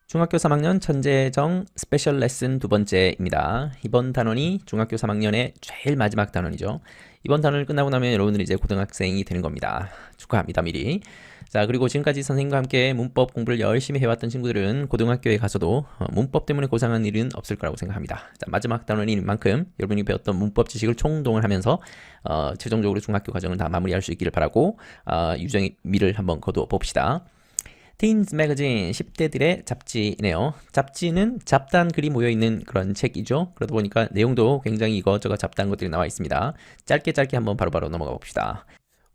중학교 3학년 천재정 스페셜 레슨 두 번째입니다. 이번 단원이 중학교 3학년의 제일 마지막 단원이죠. 이번 단원을 끝나고 나면 여러분들이 이제 고등학생이 되는 겁니다. 축하합니다, 미리. 자, 그리고 지금까지 선생님과 함께 문법 공부를 열심히 해왔던 친구들은 고등학교에 가서도 문법 때문에 고생한 일은 없을 거라고 생각합니다. 자, 마지막 단원인 만큼 여러분이 배웠던 문법 지식을 총동을 하면서 최종적으로 중학교 과정을 다 마무리할 수 있기를 바라고 유정의 미를 한번 거두어 봅시다. Teens Magazine 10대들의 잡지이네요. 잡지는 잡다한 글이 모여있는 그런 책이죠. 그러다 보니까 내용도 굉장히 이것저것 잡다한 것들이 나와 있습니다. 짧게 한번 바로바로 넘어가 봅시다.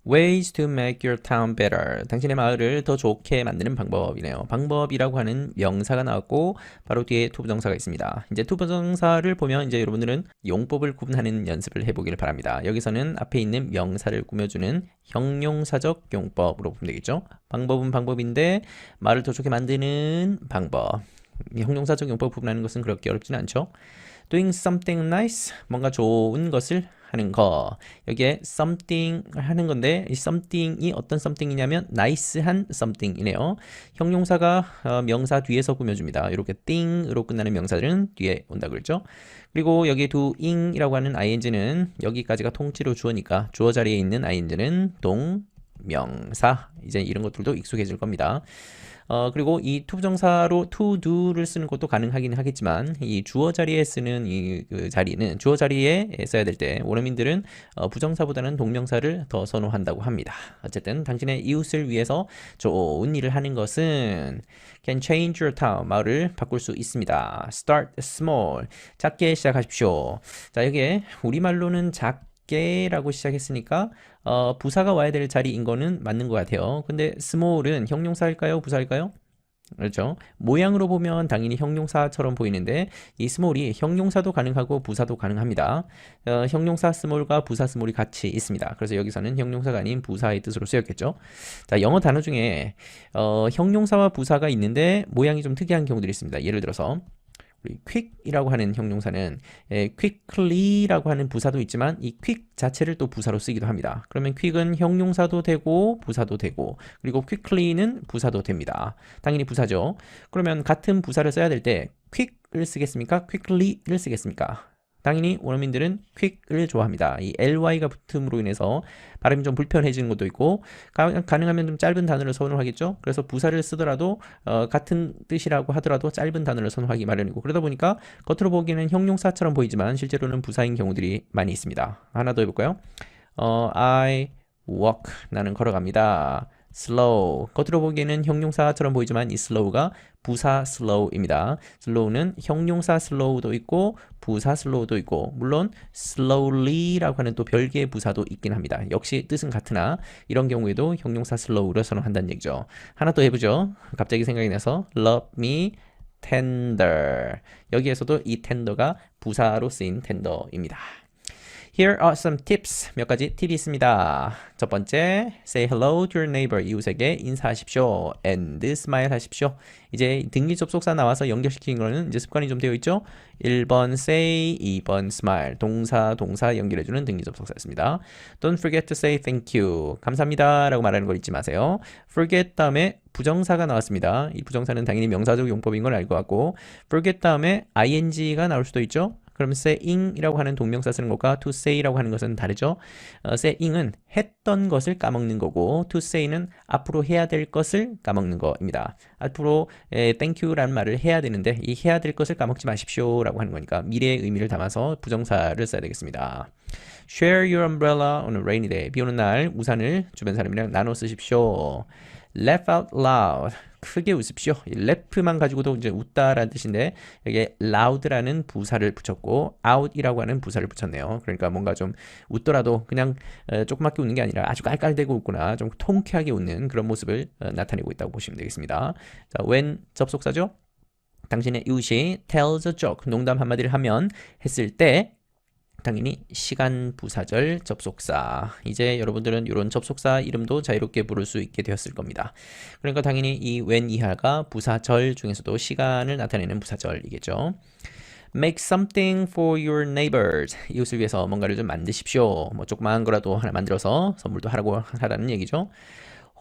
Ways to make your town better. 당신의 마을을 더 좋게 만드는 방법이네요. 방법이라고 하는 명사가 나왔고 바로 뒤에 투부정사가 있습니다. 이제 투부정사를 보면 이제 여러분들은 용법을 구분하는 연습을 해보기를 바랍니다. 여기서는 앞에 있는 명사를 꾸며주는 형용사적 용법으로 보면 되겠죠. 방법은 방법인데 말을 더 좋게 만드는 방법. 형용사적 용법 구분하는 것은 그렇게 어렵지는 않죠. Doing something nice, 뭔가 좋은 것을 하는 거. 여기에 something 하는 건데 이 something이 어떤 something이냐면 nice한 something이네요. 형용사가 명사 뒤에서 꾸며줍니다. 이렇게 thing으로 끝나는 명사들은 뒤에 온다 그랬죠. 그리고 여기 doing이라고 하는 ing는 여기까지가 통째로 주어니까 주어 자리에 있는 ing는 동명사. 이제 이런 것들도 익숙해질 겁니다. 그리고 이 투부정사로 to do를 쓰는 것도 가능하긴 하겠지만 이 주어 자리에 쓰는 그 자리는 주어 자리에 써야 될 때 원어민들은 부정사보다는 동명사를 더 선호한다고 합니다. 어쨌든 당신의 이웃을 위해서 좋은 일을 하는 것은 can change your town, 마을을 바꿀 수 있습니다. Start small, 작게 시작하십시오. 자, 여기에 우리말로는 라고 시작했으니까 부사가 와야 될 자리인 거는 맞는 것 같아요. 근데 small은 형용사일까요? 부사일까요? 그렇죠. 모양으로 보면 당연히 형용사처럼 보이는데 이 small이 형용사도 가능하고 부사도 가능합니다. 형용사 small과 부사 small이 같이 있습니다. 그래서 여기서는 형용사가 아닌 부사의 뜻으로 쓰였겠죠. 자, 영어 단어 중에 형용사와 부사가 있는데 모양이 좀 특이한 경우들이 있습니다. 예를 들어서 우리 quick이라고 하는 형용사는 quickly라고 하는 부사도 있지만 이 quick 자체를 또 부사로 쓰기도 합니다. 그러면 quick은 형용사도 되고 부사도 되고 그리고 quickly는 부사도 됩니다. 당연히 부사죠. 그러면 같은 부사를 써야 될 때 quick을 쓰겠습니까? quickly를 쓰겠습니까? 당연히 원어민들은 quick을 좋아합니다. 이 ly가 붙음으로 인해서 발음이 좀 불편해지는 것도 있고 가능하면 좀 짧은 단어를 선호하겠죠. 그래서 부사를 쓰더라도 같은 뜻이라고 하더라도 짧은 단어를 선호하기 마련이고 그러다 보니까 겉으로 보기에는 형용사처럼 보이지만 실제로는 부사인 경우들이 많이 있습니다. 하나 더 해볼까요? I walk, 나는 걸어갑니다. slow, 겉으로 보기에는 형용사처럼 보이지만 이 slow가 부사 slow입니다. slow는 형용사 slow도 있고 부사 slow도 있고 물론 slowly라고 하는 또 별개의 부사도 있긴 합니다. 역시 뜻은 같으나 이런 경우에도 형용사 slow를 선호한다는 얘기죠. 하나 더 해보죠. 갑자기 생각이 나서 love me tender, 여기에서도 이 tender가 부사로 쓰인 tender입니다. Here are some tips. 몇 가지 팁이 있습니다. 첫 번째, say hello to your neighbor. 이웃에게 인사하십시오. And smile 하십시오. 이제 등기 접속사 나와서 연결시킨 거는 이제 습관이 좀 되어 있죠? 1번 say, 2번 smile. 동사 연결해주는 등기 접속사였습니다. Don't forget to say thank you. 감사합니다 라고 말하는 걸 잊지 마세요. forget 다음에 부정사가 나왔습니다. 이 부정사는 당연히 명사적 용법인 걸 알 것 같고 forget 다음에 ing가 나올 수도 있죠? 그럼 saying이라고 하는 동명사 쓰는 것과 to say라고 하는 것은 다르죠. saying은 했던 것을 까먹는 거고 to say는 앞으로 해야 될 것을 까먹는 거입니다. 앞으로 thank you라는 말을 해야 되는데 이 해야 될 것을 까먹지 마십시오 라고 하는 거니까 미래의 의미를 담아서 부정사를 써야 되겠습니다. Share your umbrella on a rainy day. 비 오는 날 우산을 주변 사람이랑 나눠 쓰십시오. Laugh out loud. 크게 웃으십시오. laught만 가지고도 이제 웃다라는 뜻인데 여기에 loud라는 부사를 붙였고 out이라고 하는 부사를 붙였네요. 그러니까 뭔가 좀 웃더라도 그냥 조그맣게 웃는 게 아니라 아주 깔깔대고 웃거나 좀 통쾌하게 웃는 그런 모습을 나타내고 있다고 보시면 되겠습니다. 자, when 접속사죠. 당신의 이웃이 tells a joke, 농담 한마디를 하면 했을 때 당연히 시간 부사절 접속사. 이제 여러분들은 이런 접속사 이름도 자유롭게 부를 수 있게 되었을 겁니다. 그러니까 당연히 이 when 이하가 부사절 중에서도 시간을 나타내는 부사절이겠죠. Make something for your neighbors. 이웃을 위해서 뭔가를 좀 만드십시오. 뭐 조그마한 거라도 하나 만들어서 선물도 하라는 얘기죠.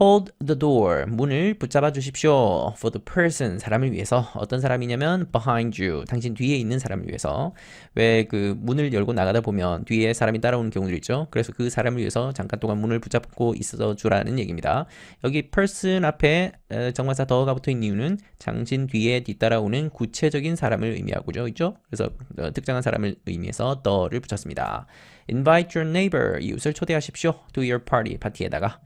Hold the door. 문을 붙잡아 주십시오. For the person. 사람을 위해서. 어떤 사람이냐면 behind you. 당신 뒤에 있는 사람을 위해서. 왜 그 문을 열고 나가다 보면 뒤에 사람이 따라오는 경우도 있죠. 그래서 그 사람을 위해서 잠깐 동안 문을 붙잡고 있어 주라는 얘기입니다. 여기 person 앞에 정관사 더가 붙어 있는 이유는 당신 뒤에 뒤따라오는 구체적인 사람을 의미하고죠. 있죠? 그래서 특정한 사람을 의미해서 the를 붙였습니다. Invite your neighbor. 이웃을 초대하십시오. To your party. 파티에다가.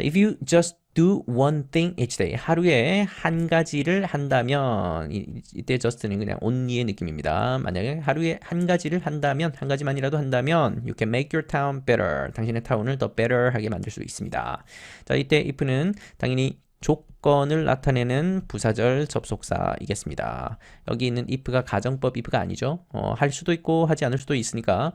If you just do one thing each day. 하루에 한 가지를 한다면 이때 just는 그냥 only의 느낌입니다. 만약에 하루에 한 가지를 한다면 한 가지만이라도 한다면 you can make your town better. 당신의 타운을 더 better하게 만들 수 있습니다. 자, 이때 if는 당연히 조건을 나타내는 부사절 접속사이겠습니다. 여기 있는 if가 가정법 if가 아니죠. 할 수도 있고 하지 않을 수도 있으니까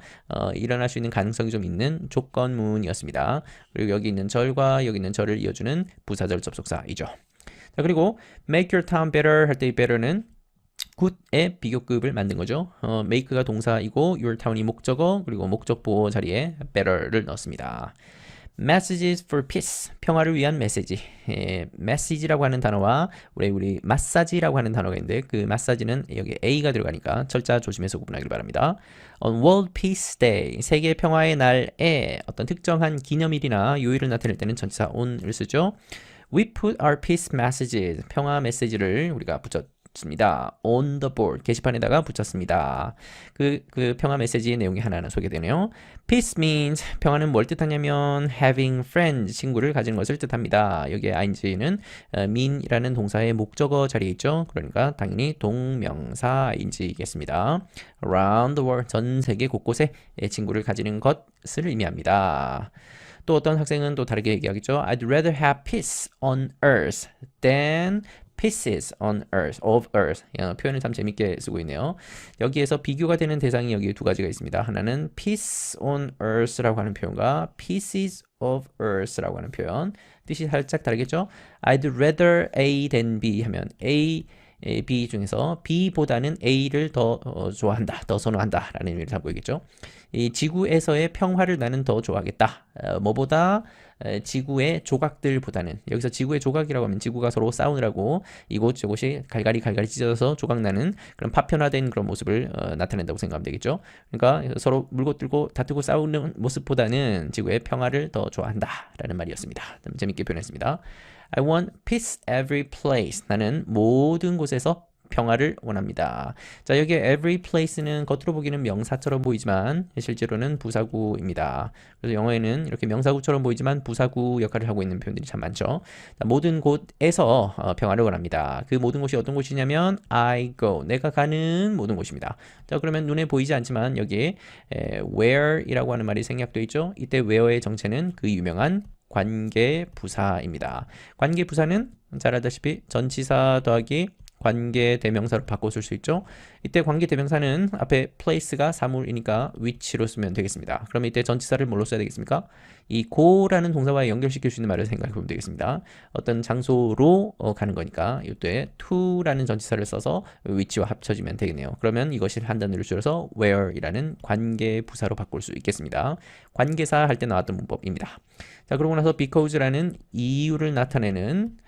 일어날 수 있는 가능성이 좀 있는 조건문이었습니다. 그리고 여기 있는 절과 여기 있는 절을 이어주는 부사절 접속사이죠. 자, 그리고 make your town better 할 때 이 better는 good의 비교급을 만든 거죠. make가 동사이고 your town이 목적어 그리고 목적보호 자리에 better를 넣었습니다. Messages for peace, 평화를 위한 메시지. message라고 하는 단어와 우리 마사지라고 하는 단어가 있는데 그 마사지는 여기 A가 들어가니까 철자 조심해서 구분하길 바랍니다. On World Peace Day, 세계 평화의 날에 어떤 특정한 기념일이나 요일을 나타낼 때는 전치사 on을 쓰죠. We put our peace messages, 평화 메시지를 우리가 붙였습니다. On the board, 게시판에다가 붙였습니다. 그 평화 메시지의 내용이 하나는 소개되네요. Peace means, 평화는 뭘 뜻하냐면 having friends, 친구를 가지는 것을 뜻합니다. 여기에 ing는 mean이라는 동사의 목적어 자리에 있죠. 그러니까 당연히 동명사 ing이겠습니다. Around the world, 전 세계 곳곳에 친구를 가지는 것을 의미합니다. 또 어떤 학생은 또 다르게 얘기하겠죠. I'd rather have peace on earth than pieces on earth, of earth. 표현을 참 재밌게 쓰고 있네요. 여기에서 비교가 되는 대상이 여기 두 가지가 있습니다. 하나는 peace on earth라고 하는 표현과 pieces of earth라고 하는 표현. 뜻이 살짝 다르겠죠? I'd rather A than B 하면 A, B 중에서 B보다는 A를 더 좋아한다, 더 선호한다 라는 의미를 담고 있겠죠. 이 지구에서의 평화를 나는 더 좋아하겠다. 뭐보다 지구의 조각들보다는, 여기서 지구의 조각이라고 하면 지구가 서로 싸우느라고 이곳 저곳이 갈갈이 찢어져서 조각나는 그런 파편화된 그런 모습을 나타낸다고 생각하면 되겠죠. 그러니까 서로 물고 뜯고 다투고 싸우는 모습보다는 지구의 평화를 더 좋아한다 라는 말이었습니다. 재밌게 표현했습니다. I want peace every place. 나는 모든 곳에서 평화를 원합니다. 자, 여기에 every place는 겉으로 보기는 명사처럼 보이지만 실제로는 부사구입니다. 그래서 영어에는 이렇게 명사구처럼 보이지만 부사구 역할을 하고 있는 표현들이 참 많죠. 자, 모든 곳에서 평화를 원합니다. 그 모든 곳이 어떤 곳이냐면 I go, 내가 가는 모든 곳입니다. 자, 그러면 눈에 보이지 않지만 여기에 where이라고 하는 말이 생략되어 있죠. 이때 where의 정체는 그 유명한 관계부사입니다. 관계부사는 잘 알다시피 전치사 더하기 관계 대명사로 바꿔 쓸 수 있죠. 이때 관계 대명사는 앞에 place가 사물이니까 위치로 쓰면 되겠습니다. 그러면 이때 전치사를 뭘로 써야 되겠습니까? 이 go라는 동사와 연결시킬 수 있는 말을 생각해 보면 되겠습니다. 어떤 장소로 가는 거니까 이때 to라는 전치사를 써서 위치와 합쳐지면 되겠네요. 그러면 이것이 한 단어를 줄여서 where이라는 관계 부사로 바꿀 수 있겠습니다. 관계사 할 때 나왔던 문법입니다. 자, 그러고 나서 because라는 이유를 나타내는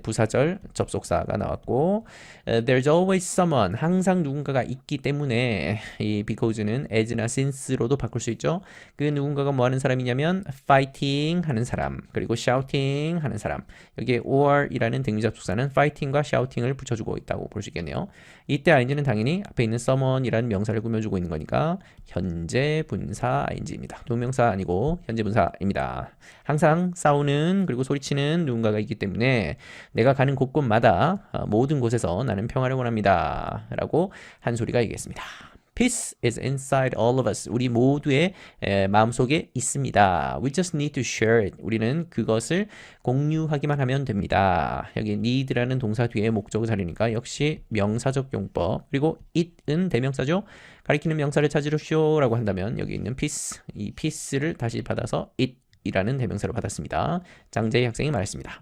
부사절 접속사가 나왔고 there's always someone, 항상 누군가가 있기 때문에 이 because는 as나 since로도 바꿀 수 있죠. 그 누군가가 뭐 하는 사람이냐면 fighting 하는 사람, 그리고 shouting 하는 사람. 여기에 or이라는 등위 접속사는 fighting과 shouting을 붙여주고 있다고 볼 수 있겠네요. 이때 ing는 당연히 앞에 있는 someone이라는 명사를 꾸며주고 있는 거니까 현재 분사 ing입니다. 동명사 아니고 현재 분사입니다. 항상 싸우는 그리고 소리치는 누군가가 있기 때문에 내가 가는 곳곳마다 모든 곳에서 나는 평화를 원합니다 라고 한 소리가 있겠습니다. Peace is inside all of us. 우리 모두의 마음속에 있습니다. We just need to share it. 우리는 그것을 공유하기만 하면 됩니다. 여기 need라는 동사 뒤에 목적어 자리니까 역시 명사적 용법. 그리고 it은 대명사죠. 가리키는 명사를 찾으십시오 라고 한다면 여기 있는 peace, 이 peace를 다시 받아서 it이라는 대명사로 받았습니다. 장재희 학생이 말했습니다.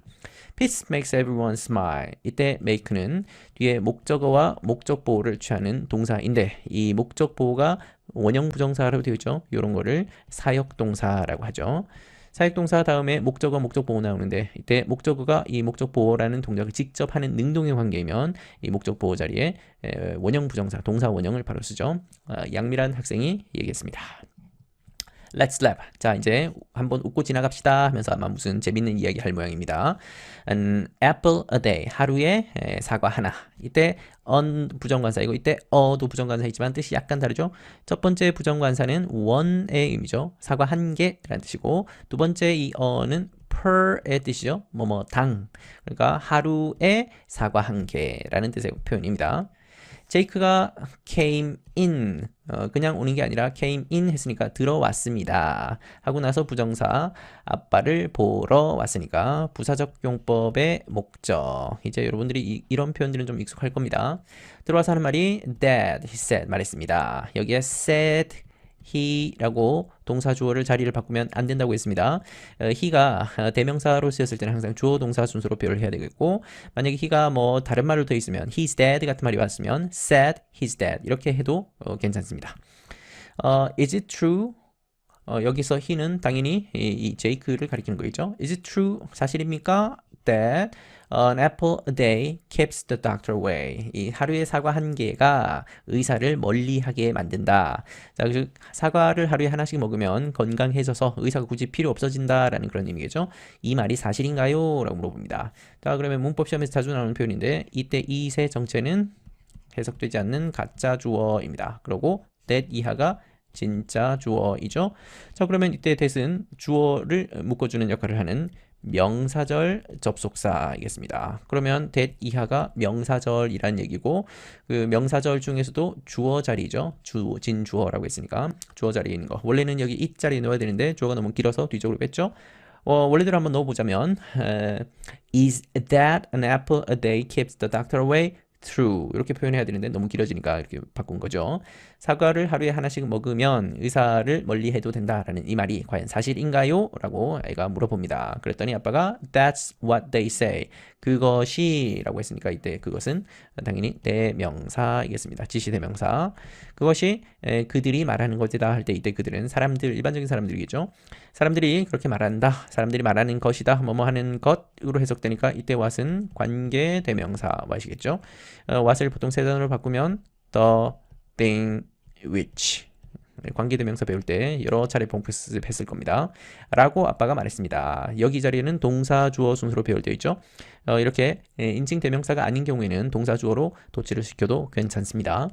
Peace makes everyone smile. 이때 make는 뒤에 목적어와 목적보호를 취하는 동사인데 이 목적보호가 원형 부정사로 되어 있죠. 이런 거를 사역동사라고 하죠. 사역동사 다음에 목적어, 목적보호 나오는데 이때 목적어가 이 목적보호라는 동작을 직접 하는 능동의 관계이면 이 목적보호 자리에 원형 부정사, 동사 원형을 바로 쓰죠. 양미란 학생이 얘기했습니다. Let's laugh. 자, 이제 한번 웃고 지나갑시다 하면서 아마 무슨 재밌는 이야기 할 모양입니다. An apple a day. 하루에 사과 하나. 이때 on 부정관사이고 이때 어도 부정관사이지만 뜻이 약간 다르죠. 첫 번째 부정관사는 one의 의미죠. 사과 한 개라는 뜻이고 두 번째 이 어는 per의 뜻이죠. 당. 그러니까 하루에 사과 한 개라는 뜻의 표현입니다. 제이크가 came in 그냥 오는 게 아니라 came in 했으니까 들어왔습니다 하고 나서 부정사 아빠를 보러 왔으니까 부사적 용법의 목적. 이제 여러분들이 이런 표현들은 좀 익숙할 겁니다. 들어와서 하는 말이 Dad, he said 말했습니다. 여기에 said he라고 동사 주어를 자리를 바꾸면 안 된다고 했습니다. he가 대명사로 쓰였을 때는 항상 주어 동사 순서로 표현을 해야 되겠고 만약에 he가 뭐 다른 말로 되어 있으면 he's dead 같은 말이 왔으면 said he's dead 이렇게 해도 괜찮습니다. Is it true? 여기서 he는 당연히 이 제이크를 가리키는 거겠죠. Is it true? 사실입니까? That an apple a day keeps the doctor away. 이 하루에 사과 한 개가 의사를 멀리하게 만든다. 자, 즉 사과를 하루에 하나씩 먹으면 건강해져서 의사가 굳이 필요 없어진다라는 그런 의미겠죠. 이 말이 사실인가요? 라고 물어봅니다. 자, 그러면 문법 시험에서 자주 나오는 표현인데 이때 it의 정체는 해석되지 않는 가짜 주어입니다. 그리고 that 이하가 진짜 주어이죠. 자, 그러면 이때 that은 주어를 묶어주는 역할을 하는 명사절 접속사이겠습니다. 그러면 that 이하가 명사절이란 얘기고 그 명사절 중에서도 주어 자리죠. 진주어라고 했으니까 주어 자리에 있는 거. 원래는 여기 it 자리에 넣어야 되는데 주어가 너무 길어서 뒤쪽으로 뺐죠. 원래대로 한번 넣어보자면 Is that an apple a day keeps the doctor away? True 이렇게 표현해야 되는데 너무 길어지니까 이렇게 바꾼 거죠. 사과를 하루에 하나씩 먹으면 의사를 멀리해도 된다라는 이 말이 과연 사실인가요? 라고 애가 물어봅니다. 그랬더니 아빠가 That's what they say. 그것이 라고 했으니까 이때 그것은 당연히 대명사이겠습니다. 지시대명사. 그것이 그들이 말하는 것이다 할 때 이때 그들은 사람들, 일반적인 사람들이겠죠. 사람들이 그렇게 말한다. 사람들이 말하는 것이다. 뭐뭐 하는 것으로 해석되니까 이때 what은 관계 대명사 what이겠죠. what을 보통 세 단어로 바꾸면 the, thing, which. 관계대명사 배울 때 여러 차례 복습했을 겁니다. 라고 아빠가 말했습니다. 여기 자리에는 동사 주어 순서로 배열되어 있죠. 이렇게 인칭 대명사가 아닌 경우에는 동사 주어로 도치를 시켜도 괜찮습니다.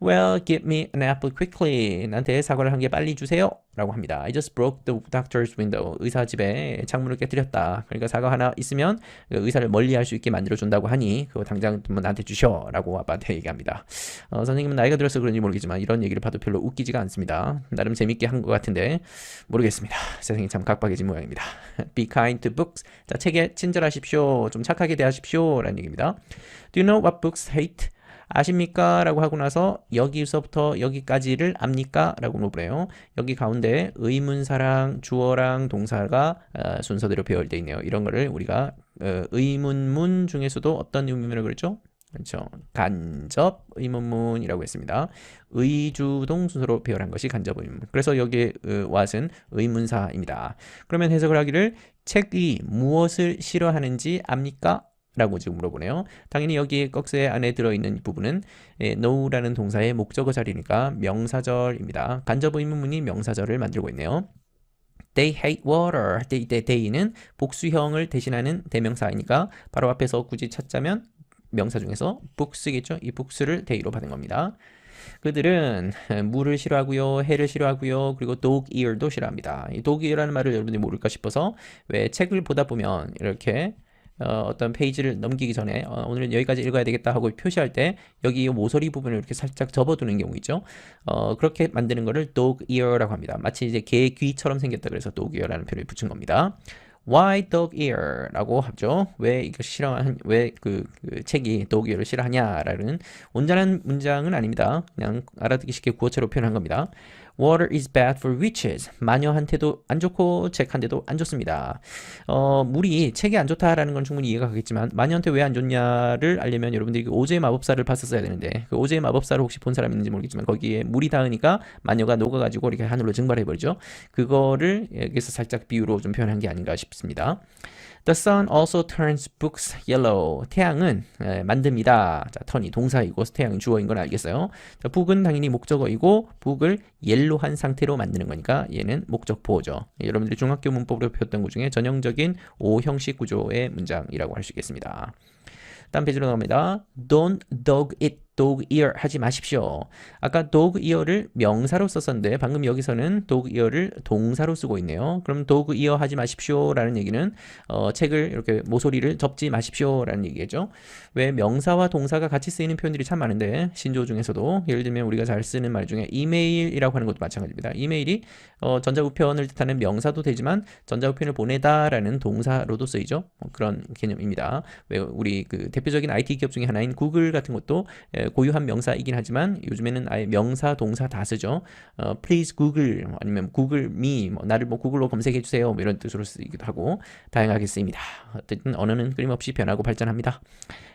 Well, give me an apple quickly. 나한테 사과를 한 개 빨리 주세요. 라고 합니다. I just broke the doctor's window. 의사 집에 창문을 깨뜨렸다. 그러니까 사과 하나 있으면 의사를 멀리할 수 있게 만들어준다고 하니 그거 당장 나한테 주셔. 라고 아빠한테 얘기합니다. 선생님은 나이가 들어서 그런지 모르겠지만 이런 얘기를 봐도 별로 웃기지가 않습니다. 나름 재밌게 한 것 같은데 모르겠습니다. 세상이 참 각박해진 모양입니다. Be kind to books. 자, 책에 친절하십시오. 좀 착하게 대하십시오. 라는 얘기입니다. Do you know what books hate? 아십니까? 라고 하고 나서 여기서부터 여기까지를 압니까? 라고 물어보네요. 여기 가운데 의문사랑 주어랑 동사가 순서대로 배열되어 있네요. 이런 거를 우리가 의문문 중에서도 어떤 의문문을 그랬죠? 그렇죠. 간접 의문문이라고 했습니다. 의주동 순서로 배열한 것이 간접 의문문. 그래서 여기에 what은 의문사입니다. 그러면 해석을 하기를 책이 무엇을 싫어하는지 압니까? 라고 지금 물어보네요. 당연히 여기 꺽쇠 안에 들어있는 부분은 know라는 동사의 목적어 자리니까 명사절입니다. 간접 의문문이 명사절을 만들고 있네요. They hate water 할 때 이때 they는 복수형을 대신하는 대명사이니까 바로 앞에서 굳이 찾자면 명사 중에서 books겠죠. 이 books를 they로 받은 겁니다. 그들은 물을 싫어하고요, 해를 싫어하고요, 그리고 dog ear도 싫어합니다. 이 dog ear라는 말을 여러분들이 모를까 싶어서 왜 책을 보다 보면 이렇게 어떤 페이지를 넘기기 전에 오늘은 여기까지 읽어야 되겠다 하고 표시할 때 여기 모서리 부분을 이렇게 살짝 접어두는 경우 있죠. 그렇게 만드는 거를 dog ear라고 합니다. 마치 이제 개 귀처럼 생겼다 그래서 dog ear라는 표현을 붙인 겁니다. Why dog ear? 라고 하죠. 왜 이거 왜 그 책이 dog ear를 싫어하냐라는 온전한 문장은 아닙니다. 그냥 알아듣기 쉽게 구어체로 표현한 겁니다. Water is bad for witches. 마녀한테도 안 좋고 책한테도 안 좋습니다. 물이 책이 안 좋다라는 건 충분히 이해가 가겠지만 마녀한테 왜 안 좋냐를 알려면 여러분들이 그 오즈의 마법사를 봤었어야 되는데 그 오즈의 마법사를 혹시 본 사람 있는지 모르겠지만 거기에 물이 닿으니까 마녀가 녹아가지고 이렇게 하늘로 증발해버리죠. 그거를 여기서 살짝 비유로 좀 표현한 게 아닌가 싶습니다. The sun also turns books yellow. 태양은 만듭니다. 자, 턴이 동사이고 태양은 주어인 건 알겠어요. 자, book은 당연히 목적어이고 book을 옐로한 상태로 만드는 거니까 얘는 목적보호죠. 여러분들이 중학교 문법으로 배웠던 것 중에 전형적인 O 형식 구조의 문장이라고 할 수 있겠습니다. 다음 페이지로 나옵니다. Don't dog it, dog ear 하지 마십시오. 아까 dog ear를 명사로 썼었는데 방금 여기서는 dog ear를 동사로 쓰고 있네요. 그럼 dog ear 하지 마십시오 라는 얘기는 책을 이렇게 모서리를 접지 마십시오 라는 얘기겠죠. 왜 명사와 동사가 같이 쓰이는 표현들이 참 많은데 신조어 중에서도 예를 들면 우리가 잘 쓰는 말 중에 이메일이라고 하는 것도 마찬가지입니다. 이메일이 전자우편을 뜻하는 명사도 되지만 전자우편을 보내다 라는 동사로도 쓰이죠. 그런 개념입니다. 왜 우리 그 대표적인 IT 기업 중에 하나인 구글 같은 것도 고유한 명사이긴 하지만 요즘에는 아예 명사, 동사 다 쓰죠. Please Google 아니면 Google me 나를 구글로 검색해 주세요 이런 뜻으로 쓰기도 하고 다양하게 쓰입니다. 어쨌든 언어는 끊임없이 변하고 발전합니다.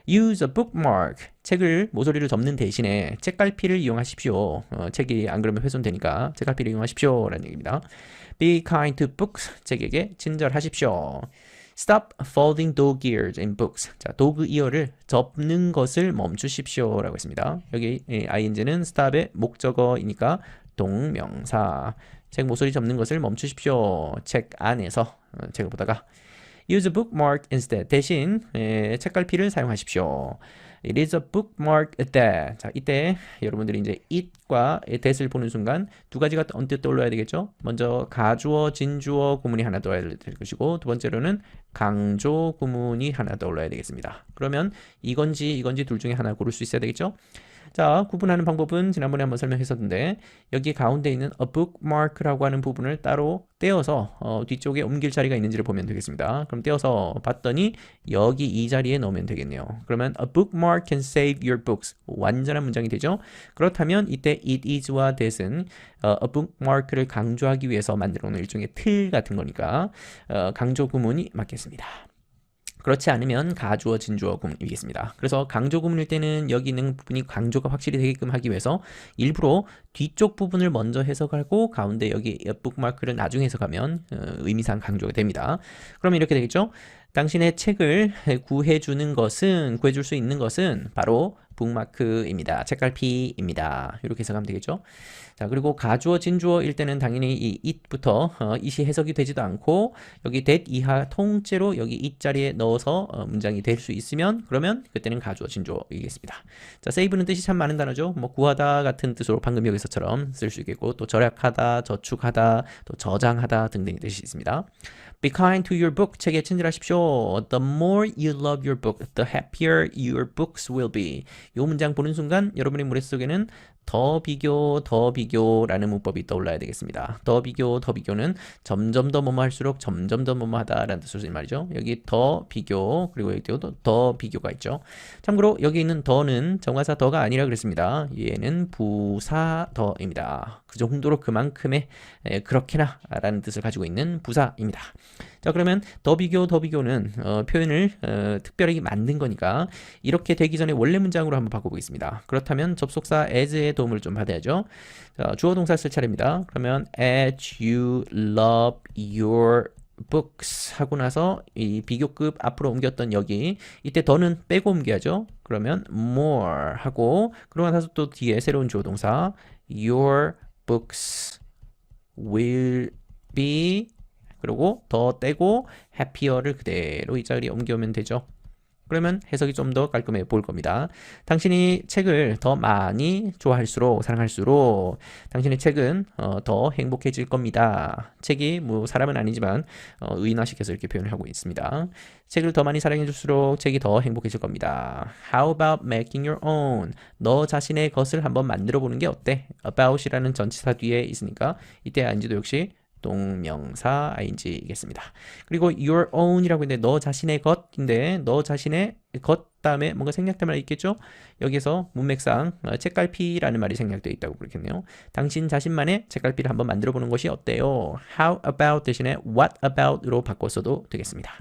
Use a bookmark. 책을 모서리를 접는 대신에 책갈피를 이용하십시오. 책이 안 그러면 훼손되니까 책갈피를 이용하십시오 라는 얘기입니다. Be kind to books. 책에게 친절하십시오. Stop folding dog ears in books. 자, dog ear를 접는 것을 멈추십시오 라고 했습니다. 여기 ing는 stop의 목적어이니까 동명사. 책 모서리 접는 것을 멈추십시오. 책 안에서 책을 보다가 Use a bookmark instead. 대신 책갈피를 사용하십시오. It is a bookmark that. 자, 이때 여러분들이 이제 it과 that을 보는 순간 두 가지가 언뜻 떠올라야 되겠죠. 먼저 가주어, 진주어 구문이 하나 떠올라야 될 것이고 두 번째로는 강조 구문이 하나 떠올라야 되겠습니다. 그러면 이건지 둘 중에 하나 고를 수 있어야 되겠죠. 자, 구분하는 방법은 지난번에 한번 설명했었는데 여기 가운데 있는 a bookmark라고 하는 부분을 따로 떼어서 뒤쪽에 옮길 자리가 있는지를 보면 되겠습니다. 그럼 떼어서 봤더니 여기 이 자리에 넣으면 되겠네요. 그러면 a bookmark can save your books. 완전한 문장이 되죠. 그렇다면 이때 it is와 that은 a bookmark를 강조하기 위해서 만들어 놓은 일종의 틀 같은 거니까 강조 구문이 맞겠습니다. 그렇지 않으면 가주어, 진주어 구문이겠습니다. 그래서 강조 구문일 때는 여기 있는 부분이 강조가 확실히 되게끔 하기 위해서 일부러 뒤쪽 부분을 먼저 해석하고 가운데 여기 bookmark를 나중에 해석하면 의미상 강조가 됩니다. 그러면 이렇게 되겠죠? 당신의 책을 구해줄 수 있는 것은 바로 북마크입니다. 책갈피입니다. 이렇게 해석하면 되겠죠. 자, 그리고 가주어, 진주어일 때는 당연히 이 it부터 it이 해석이 되지도 않고 여기 that 이하 통째로 여기 it 자리에 넣어서 문장이 될 수 있으면 그러면 그때는 가주어, 진주어이겠습니다. 자, save는 뜻이 참 많은 단어죠. 뭐 구하다 같은 뜻으로 방금 여기서처럼 쓸 수 있겠고 또 절약하다, 저축하다, 또 저장하다 등등의 뜻이 있습니다. Be kind to your book. 책에 친절하십시오. The more you love your book, the happier your books will be. 이 문장 보는 순간 여러분의 머릿속에는 더 비교라는 문법이 떠올라야 되겠습니다. 더 비교는 점점 더 뭐뭐 할수록 점점 더 뭐뭐 하다라는 뜻으로 쓰인 말이죠. 여기 더 비교 그리고 여기도 더 비교가 있죠. 참고로 여기 있는 더는 정관사 더가 아니라 그랬습니다. 얘는 부사 더입니다. 그 정도로 그만큼의 그렇게나 라는 뜻을 가지고 있는 부사입니다. 자, 그러면 더 비교는 표현을 특별하게 만든 거니까 이렇게 되기 전에 원래 문장으로 한번 바꿔보겠습니다. 그렇다면 접속사 as의 도움을 좀 받아야죠. 자, 주어 동사 쓸 차례입니다. 그러면 as you love your books 하고 나서 이 비교급 앞으로 옮겼던 여기 이때 더는 빼고 옮겨야죠. 그러면 more 하고 그러고 나서 또 뒤에 새로운 주어 동사 your books will be 그리고 더 떼고 happier를 그대로 이 자리에 옮겨오면 되죠. 그러면 해석이 좀 더 깔끔해 보일 겁니다. 당신이 책을 더 많이 좋아할수록 사랑할수록 당신의 책은 더 행복해질 겁니다. 책이 뭐 사람은 아니지만 의인화시켜서 이렇게 표현을 하고 있습니다. 책을 더 많이 사랑해 줄수록 책이 더 행복해질 겁니다. How about making your own? 너 자신의 것을 한번 만들어 보는 게 어때? about이라는 전치사 뒤에 있으니까 이때 ing도 역시 동명사 ing이겠습니다. 그리고 your own이라고 했는데 너 자신의 것인데 너 자신의 것 다음에 뭔가 생략된 말이 있겠죠? 여기서 문맥상 책갈피라는 말이 생략되어 있다고 그렇겠네요. 당신 자신만의 책갈피를 한번 만들어 보는 것이 어때요? How about 대신에 what about로 바꿔서도 되겠습니다.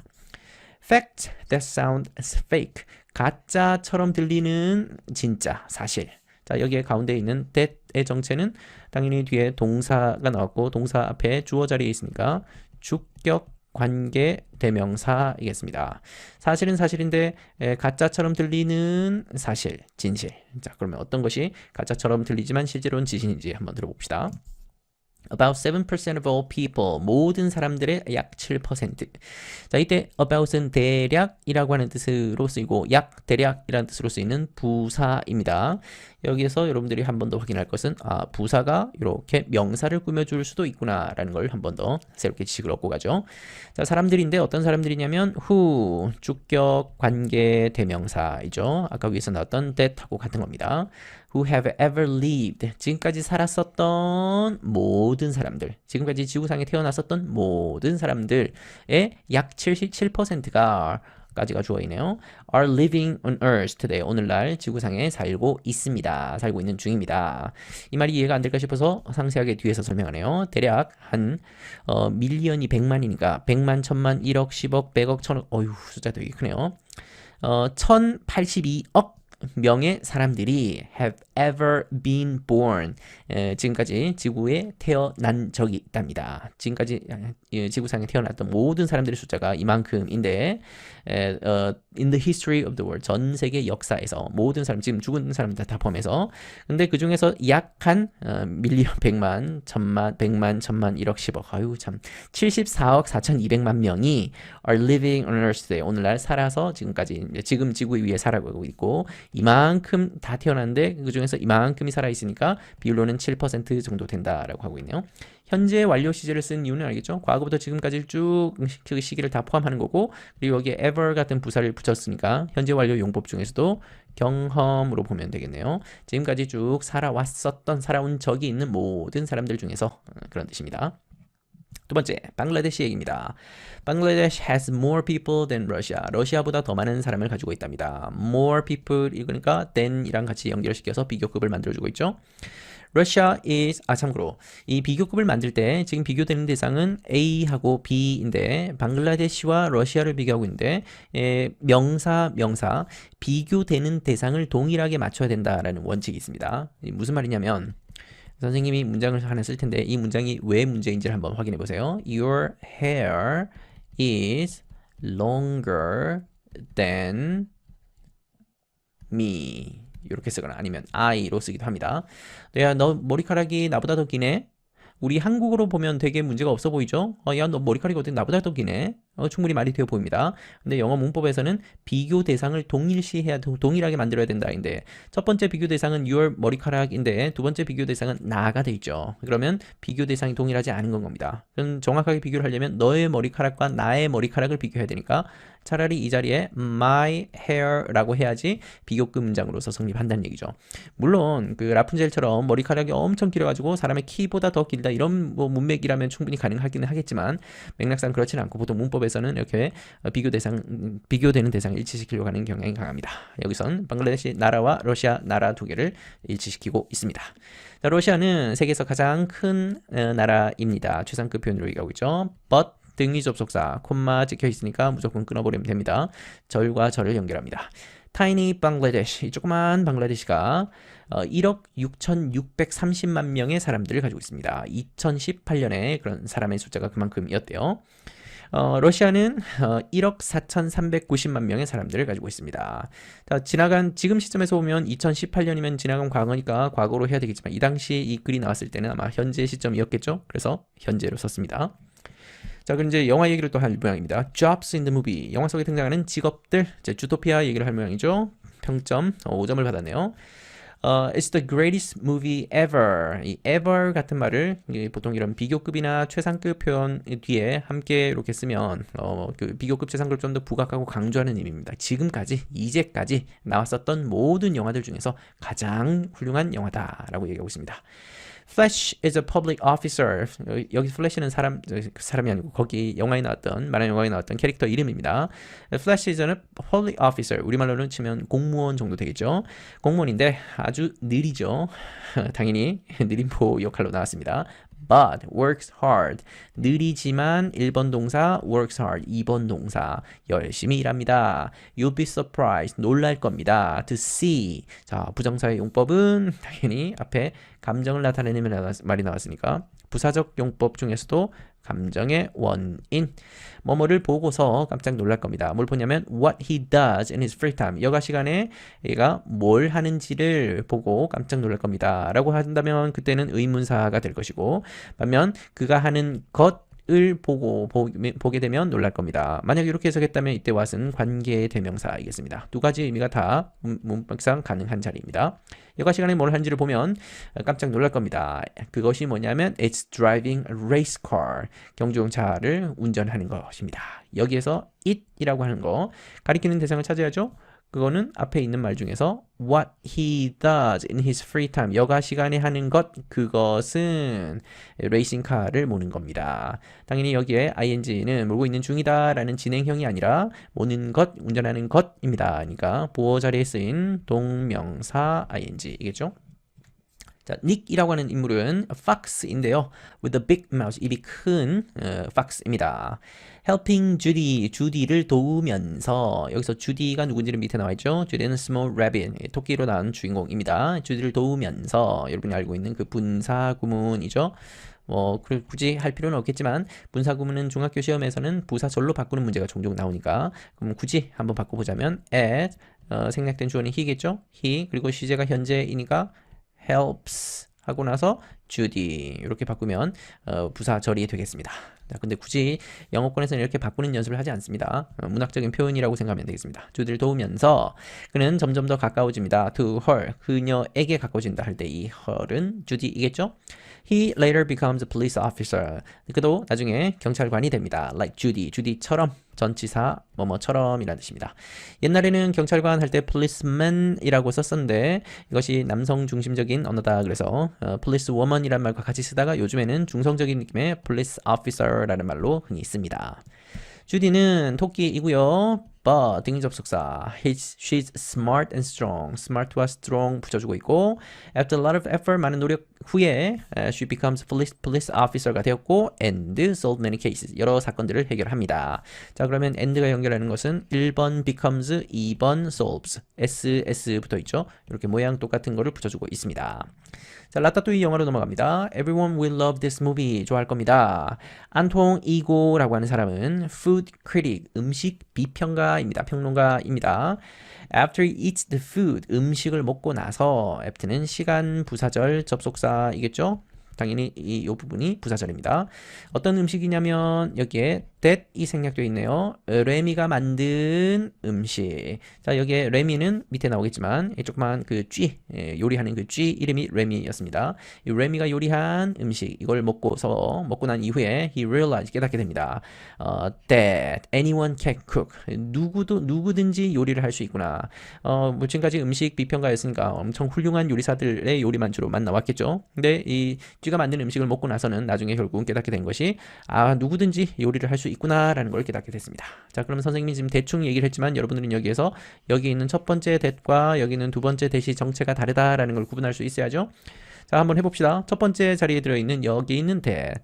Fact that sound fake. 가짜처럼 들리는 진짜, 사실. 자, 여기에 가운데 있는 that의 정체는 당연히 뒤에 동사가 나왔고 동사 앞에 주어 자리에 있으니까 주격 관계 대명사이겠습니다. 사실은 사실인데 가짜처럼 들리는 사실, 진실. 자, 그러면 어떤 것이 가짜처럼 들리지만 실제로는 진실인지 한번 들어봅시다. About 7% of all people, 모든 사람들의 약 7%. 자, 이때 about은 대략이라고 하는 뜻으로 쓰이고 약, 대략이라는 뜻으로 쓰이는 부사입니다. 여기에서 여러분들이 한 번 더 확인할 것은 부사가 이렇게 명사를 꾸며줄 수도 있구나 라는 걸 한 번 더 새롭게 지식을 얻고 가죠. 자, 사람들인데 어떤 사람들이냐면 who, 주격, 관계, 대명사이죠. 아까 위에서 나왔던 that하고 같은 겁니다. Who have ever lived, 지금까지 살았었던 모든 사람들, 지금까지 지구상에 태어났었던 모든 사람들의 약 77%가 까지가 주어이네요. are living on earth today. 오늘날 지구상에 살고 있습니다. 살고 있는 중입니다. 이 말이 이해가 안 될까 싶어서 상세하게 뒤에서 설명하네요. 대략 한 밀리언이 100만이니까 100만, 1000만, 1억, 10억, 100억, 1000억. 어휴, 숫자 되게 크네요. 1082억 명의 사람들이 have ever been born. 지금까지 지구에 태어난 적이 있답니다. 지금까지 지구상에 태어났던 모든 사람들의 숫자가 이만큼인데 in the history of the world, 전 세계 역사에서 모든 사람, 지금 죽은 사람들 다 포함해서, 근데 그 중에서 약 한 밀리언, 100만, 1000만, 100만, 1000만, 1억, 10억, 아유 참 74억 4200만 명이 are living on earth today. 오늘날 살아서 지금까지, 지금 지구 위에 살아가고 있고 이만큼 다 태어났는데 그 중에서 이만큼이 살아있으니까 비율로는 7% 정도 된다라고 하고 있네요. 현재 완료 시제를 쓴 이유는 알겠죠? 과거부터 지금까지 쭉 그 시기를 다 포함하는 거고, 그리고 여기에 ever 같은 부사를 붙였으니까 현재 완료 용법 중에서도 경험으로 보면 되겠네요. 지금까지 쭉 살아온 적이 있는 모든 사람들 중에서 그런 뜻입니다. 두 번째, 방글라데시 얘기입니다. Bangladesh has more people than Russia. 러시아보다 더 많은 사람을 가지고 있답니다. More people, 이거니까 than이랑 같이 연결시켜서 비교급을 만들어주고 있죠. Russia is, 참고로 이 비교급을 만들 때 지금 비교되는 대상은 A하고 B인데 방글라데시와 러시아를 비교하고 있는데 명사 비교되는 대상을 동일하게 맞춰야 된다라는 원칙이 있습니다. 무슨 말이냐면 선생님이 문장을 하나 쓸 텐데 이 문장이 왜 문제인지를 한번 확인해 보세요. Your hair is longer than me. 이렇게 쓰거나 아니면 I로 쓰기도 합니다. 야, 너 머리카락이 나보다 더 기네? 우리 한국어로 보면 되게 문제가 없어 보이죠? 야, 너 머리카락이 어떻게 나보다 더 기네? 충분히 말이 되어 보입니다. 근데 영어 문법에서는 비교 대상을 동일시해야, 동일하게 만들어야 된다인데 첫 번째 비교 대상은 your 머리카락인데 두 번째 비교 대상은 나가 돼 있죠. 그러면 비교 대상이 동일하지 않은 건 겁니다. 그럼 정확하게 비교를 하려면 너의 머리카락과 나의 머리카락을 비교해야 되니까 차라리 이 자리에 my hair라고 해야지 비교급 문장으로서 성립한다는 얘기죠. 물론 그 라푼젤처럼 머리카락이 엄청 길어가지고 사람의 키보다 더 길다 이런 뭐 문맥이라면 충분히 가능하기는 하겠지만 맥락상 그렇지는 않고 보통 문법에서는 이렇게 비교되는 대상을 일치시키려고 하는 경향이 강합니다. 여기선 방글라데시 나라와 러시아 나라 두 개를 일치시키고 있습니다. 자, 러시아는 세계에서 가장 큰 나라입니다. 최상급 표현으로 얘기하고 있죠. But 등위 접속사, 콤마 찍혀 있으니까 무조건 끊어버리면 됩니다. 절과 절을 연결합니다. Tiny Bangladesh, 이 조그만 방글라데시가 1억 6,630만 명의 사람들을 가지고 있습니다. 2018년에 그런 사람의 숫자가 그만큼이었대요. 러시아는 1억 4,390만 명의 사람들을 가지고 있습니다. 지금 시점에서 보면 2018년이면 지나간 과거니까 과거로 해야 되겠지만 이 당시 이 글이 나왔을 때는 아마 현재 시점이었겠죠. 그래서 현재로 썼습니다. 자, 그럼 이제 영화 얘기를 또 할 모양입니다. Jobs in the movie. 영화 속에 등장하는 직업들. 이제 주토피아 얘기를 할 모양이죠. 평점 5점을 받았네요. It's the greatest movie ever. 이 ever 같은 말을 보통 이런 비교급이나 최상급 표현 뒤에 함께 이렇게 쓰면 그 비교급, 최상급 좀 더 부각하고 강조하는 의미입니다. 지금까지, 이제까지 나왔었던 모든 영화들 중에서 가장 훌륭한 영화다라고 얘기하고 있습니다. Flash is a public officer. 여기 Flash는 사람이 아니고 거기 영화에 나왔던 만화 영화에 나왔던 캐릭터 이름입니다. Flash is a public officer. 우리말로는 치면 공무원 정도 되겠죠. 공무원인데 아주 느리죠. 당연히 느림표 역할로 나왔습니다. But works hard. 느리지만 1번 동사 works hard. 2번 동사 열심히 일합니다. You'll be surprised. 놀랄 겁니다. To see. 자, 부정사의 용법은 당연히 앞에 감정을 나타내는 말이 나왔으니까 부사적 용법 중에서도 감정의 원인. 뭐뭐를 보고서 깜짝 놀랄 겁니다. 뭘 보냐면 what he does in his free time. 여가 시간에 얘가 뭘 하는지를 보고 깜짝 놀랄 겁니다. 라고 한다면 그때는 의문사가 될 것이고 반면 그가 하는 것을 보게 되면 놀랄 겁니다. 만약 이렇게 해석했다면 이때 what은 관계 대명사이겠습니다. 두 가지 의미가 다 문법상 가능한 자리입니다. 여가 시간에 뭘 하는지를 보면 깜짝 놀랄 겁니다. 그것이 뭐냐면 it's driving a race car. 경주용차를 운전하는 것입니다. 여기에서 it이라고 하는 거 가리키는 대상을 찾아야죠. 그거는 앞에 있는 말 중에서 what he does in his free time. 여가 시간에 하는 것, 그것은 레이싱카를 모는 겁니다. 당연히 여기에 ing는 몰고 있는 중이다 라는 진행형이 아니라 모는 것, 운전하는 것입니다. 그러니까 보어 자리에 쓰인 동명사 ing이겠죠. 자, 닉이라고 하는 인물은 fox인데요. with a big mouth, 입이 큰 fox입니다. helping Judy, 주디를 도우면서 여기서 주디가 누군지는 밑에 나와 있죠. 주디는 small rabbit, 토끼로 나온 주인공입니다. 주디를 도우면서 여러분이 알고 있는 그 분사 구문이죠. 굳이 할 필요는 없겠지만 분사 구문은 중학교 시험에서는 부사절로 바꾸는 문제가 종종 나오니까 그럼 굳이 한번 바꿔보자면 at 생략된 주어는 he겠죠. he 그리고 시제가 현재이니까 helps 하고 나서 Judy 이렇게 바꾸면 부사절이 되겠습니다. 근데 굳이 영어권에서는 이렇게 바꾸는 연습을 하지 않습니다. 문학적인 표현이라고 생각하면 되겠습니다. 주디를 도우면서 그는 점점 더 가까워집니다. to her, 그녀에게 가까워진다 할 때 이 her은 Judy이겠죠? He later becomes a police officer. 그도 나중에 경찰관이 됩니다. Like Judy, 주디처럼 전치사 뭐뭐처럼 이라는 뜻입니다. 옛날에는 경찰관 할 때 policeman이라고 썼었는데 이것이 남성 중심적인 언어다 그래서 policewoman 이란 말과 같이 쓰다가 요즘에는 중성적인 느낌의 police officer라는 말로 흔히 씁니다. 주디는 토끼이고요. but 등위 접속사 she's smart and strong. smart와 strong 붙여주고 있고 after a lot of effort 많은 노력 후에 she becomes police officer가 되었고 and solved many cases. 여러 사건들을 해결합니다. 자 그러면 and가 연결하는 것은 1번 becomes, 2번 solves. s 붙어있죠. 이렇게 모양 똑같은 거를 붙여주고 있습니다. 자, 라따뚜이 영화로 넘어갑니다. Everyone will love this movie. 좋아할 겁니다. 안통 이고라고 하는 사람은 food critic, 음식 비평가입니다. 평론가입니다. After he eats the food, 음식을 먹고 나서 after는 시간 부사절 접속사이겠죠? 당연히 이 부분이 부사절입니다. 어떤 음식이냐면 여기에 that이 생략되어 있네요. 레미가 만든 음식. 자 여기에 레미는 밑에 나오겠지만 조그만 그 쥐, 요리하는 그 쥐 이름이 레미였습니다. 이 레미가 요리한 음식 이걸 먹고 난 이후에 he realized 깨닫게 됩니다. That anyone can cook. 누구든지 요리를 할 수 있구나. 뭐 지금까지 음식 비평가였으니까 엄청 훌륭한 요리사들의 요리만 주로만 나왔겠죠. 근데 이 쥐가 만든 음식을 먹고 나서는 나중에 결국은 깨닫게 된 것이 누구든지 요리를 할 수 있구나라는 걸 깨닫게 됐습니다. 자, 그러면 선생님이 지금 대충 얘기를 했지만 여러분들은 여기에서 여기 있는 첫 번째 that과 여기 있는 두 번째 that이 정체가 다르다라는 걸 구분할 수 있어야죠. 자, 한번 해봅시다. 첫 번째 자리에 들어있는 여기 있는 that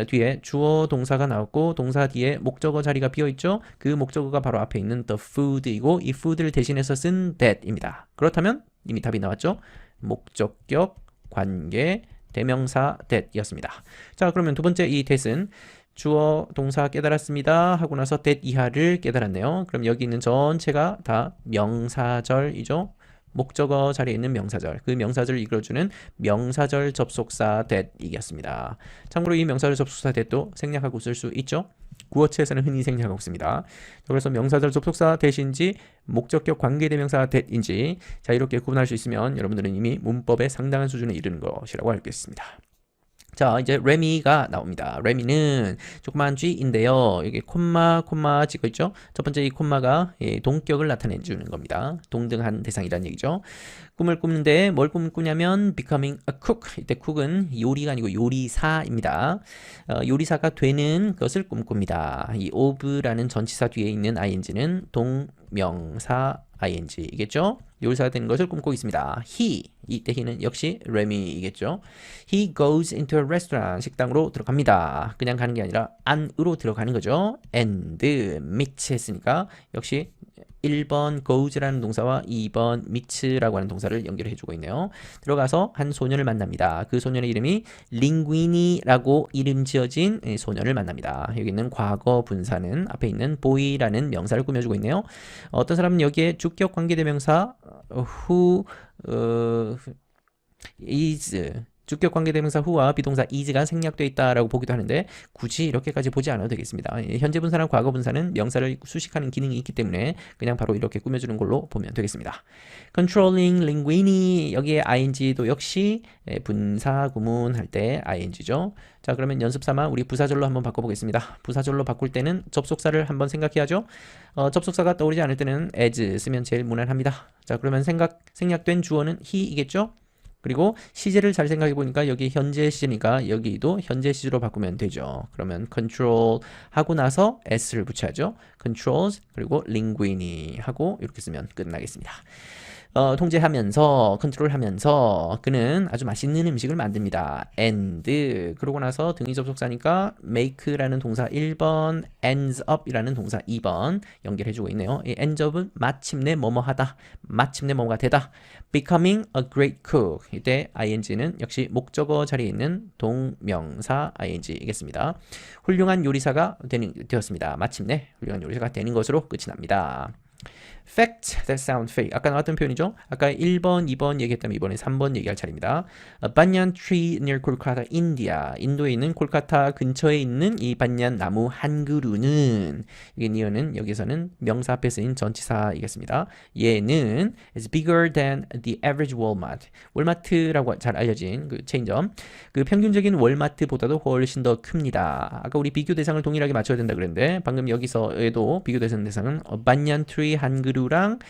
뒤에 주어 동사가 나왔고 동사 뒤에 목적어 자리가 비어있죠. 그 목적어가 바로 앞에 있는 the food이고 이 food를 대신해서 쓴 that입니다. 그렇다면 이미 답이 나왔죠. 목적격, 관계, 대명사 that이었습니다. 자, 그러면 두 번째 이 that은 주어 동사 깨달았습니다 하고 나서 that 이하를 깨달았네요. 그럼 여기 있는 전체가 다 명사절이죠. 목적어 자리에 있는 명사절, 그 명사절을 이끌어주는 명사절 접속사 that이겠습니다. 참고로 이 명사절 접속사 that도 생략하고 쓸 수 있죠. 구어체에서는 흔히 생략하고 씁니다. 그래서 명사절 접속사 that인지 목적격 관계대명사 that인지 자 이렇게 구분할 수 있으면 여러분들은 이미 문법의 상당한 수준에 이르는 것이라고 알겠습니다. 자, 이제 레미가 나옵니다. 레미는 조그만 G인데요. 여기 콤마 찍고 있죠? 첫 번째 이 콤마가 동격을 나타내 주는 겁니다. 동등한 대상이라는 얘기죠. 꿈을 꾸는데 뭘 꾸냐면 becoming a cook. 이때 cook은 요리가 아니고 요리사입니다. 요리사가 되는 것을 꿈꿉니다. 이 of라는 전치사 뒤에 있는 ing는 동명사 ing이겠죠? 요리사가 되는 것을 꿈꾸고 있습니다. 이때 he는 역시 레미이겠죠. He goes into a restaurant. 식당으로 들어갑니다. 그냥 가는 게 아니라 안으로 들어가는 거죠. and meet 했으니까 역시 1번 goes라는 동사와 2번 meet라고 하는 동사를 연결해주고 있네요. 들어가서 한 소년을 만납니다. 그 소년의 이름이 링귀니라고 이름 지어진 소년을 만납니다. 여기 있는 과거 분사는 앞에 있는 boy라는 명사를 꾸며주고 있네요. 어떤 사람은 여기에 주격 관계대명사 who is 주격 관계대명사 who와 비동사 is가 생략되어 있다라고 보기도 하는데 굳이 이렇게까지 보지 않아도 되겠습니다. 현재 분사랑 과거 분사는 명사를 수식하는 기능이 있기 때문에 그냥 바로 이렇게 꾸며주는 걸로 보면 되겠습니다. controlling linguini 여기에 ing도 역시 분사 구문할 때 ing죠. 자, 그러면 연습 삼아 우리 부사절로 한번 바꿔보겠습니다. 부사절로 바꿀 때는 접속사를 한번 생각해야죠. 접속사가 떠오르지 않을 때는 as 쓰면 제일 무난합니다. 자, 그러면 생략된 주어는 he이겠죠. 그리고 시제를 잘 생각해 보니까 여기 현재 시제니까 여기도 현재 시제로 바꾸면 되죠. 그러면 control 하고 나서 s를 붙여야죠. controls 그리고 linguini 하고 이렇게 쓰면 끝나겠습니다. 통제하면서 컨트롤하면서 그는 아주 맛있는 음식을 만듭니다. and 그러고 나서 등위 접속사니까 make라는 동사 1번, ends up이라는 동사 2번 연결해주고 있네요. 이 ends up은 마침내 뭐뭐하다, 마침내 뭐뭐가 되다. becoming a great cook 이때 ing는 역시 목적어 자리에 있는 동명사 ing이겠습니다. 훌륭한 요리사가 되었습니다. 마침내 훌륭한 요리사가 되는 것으로 끝이 납니다. Fact that sound fake. 아까 나왔던 표현이죠. 아까 1번, 2번 얘기했다면 이번에 3번 얘기할 차례입니다. banyan tree near Kolkata, India. 인도에 있는 콜카타 근처에 있는 이 반얀 나무 한 그루는 이게 near는 여기서는 명사 앞에 쓰인 전치사이겠습니다. 얘는 is bigger than the average Walmart. 월마트라고 잘 알려진 그 체인점. 그 평균적인 월마트보다도 훨씬 더 큽니다. 아까 우리 비교 대상을 동일하게 맞춰야 된다 그랬는데 방금 여기서에도 비교되는 대상은 banyan tree 한 그루랑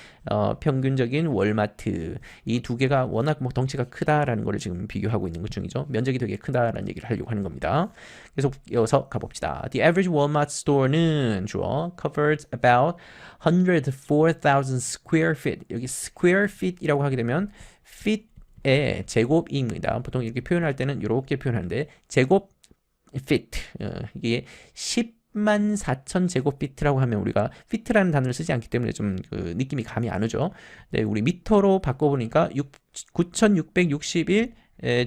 평균적인 월마트 이 두 개가 워낙 뭐 덩치가 크다라는 거를 지금 비교하고 있는 것 중이죠. 면적이 되게 크다라는 얘기를 하려고 하는 겁니다. 계속 이어서 가봅시다. The average Walmart store는 주어 covered about 104,000 square feet. 여기 square feet이라고 하게 되면 feet의 제곱입니다. 보통 이렇게 표현할 때는 이렇게 표현하는데 제곱 feet 이게 10만 4천 제곱피트라고 하면 우리가 피트라는 단어를 쓰지 않기 때문에 좀 그 느낌이 감이 안 오죠. 네, 우리 미터로 바꿔보니까 9,661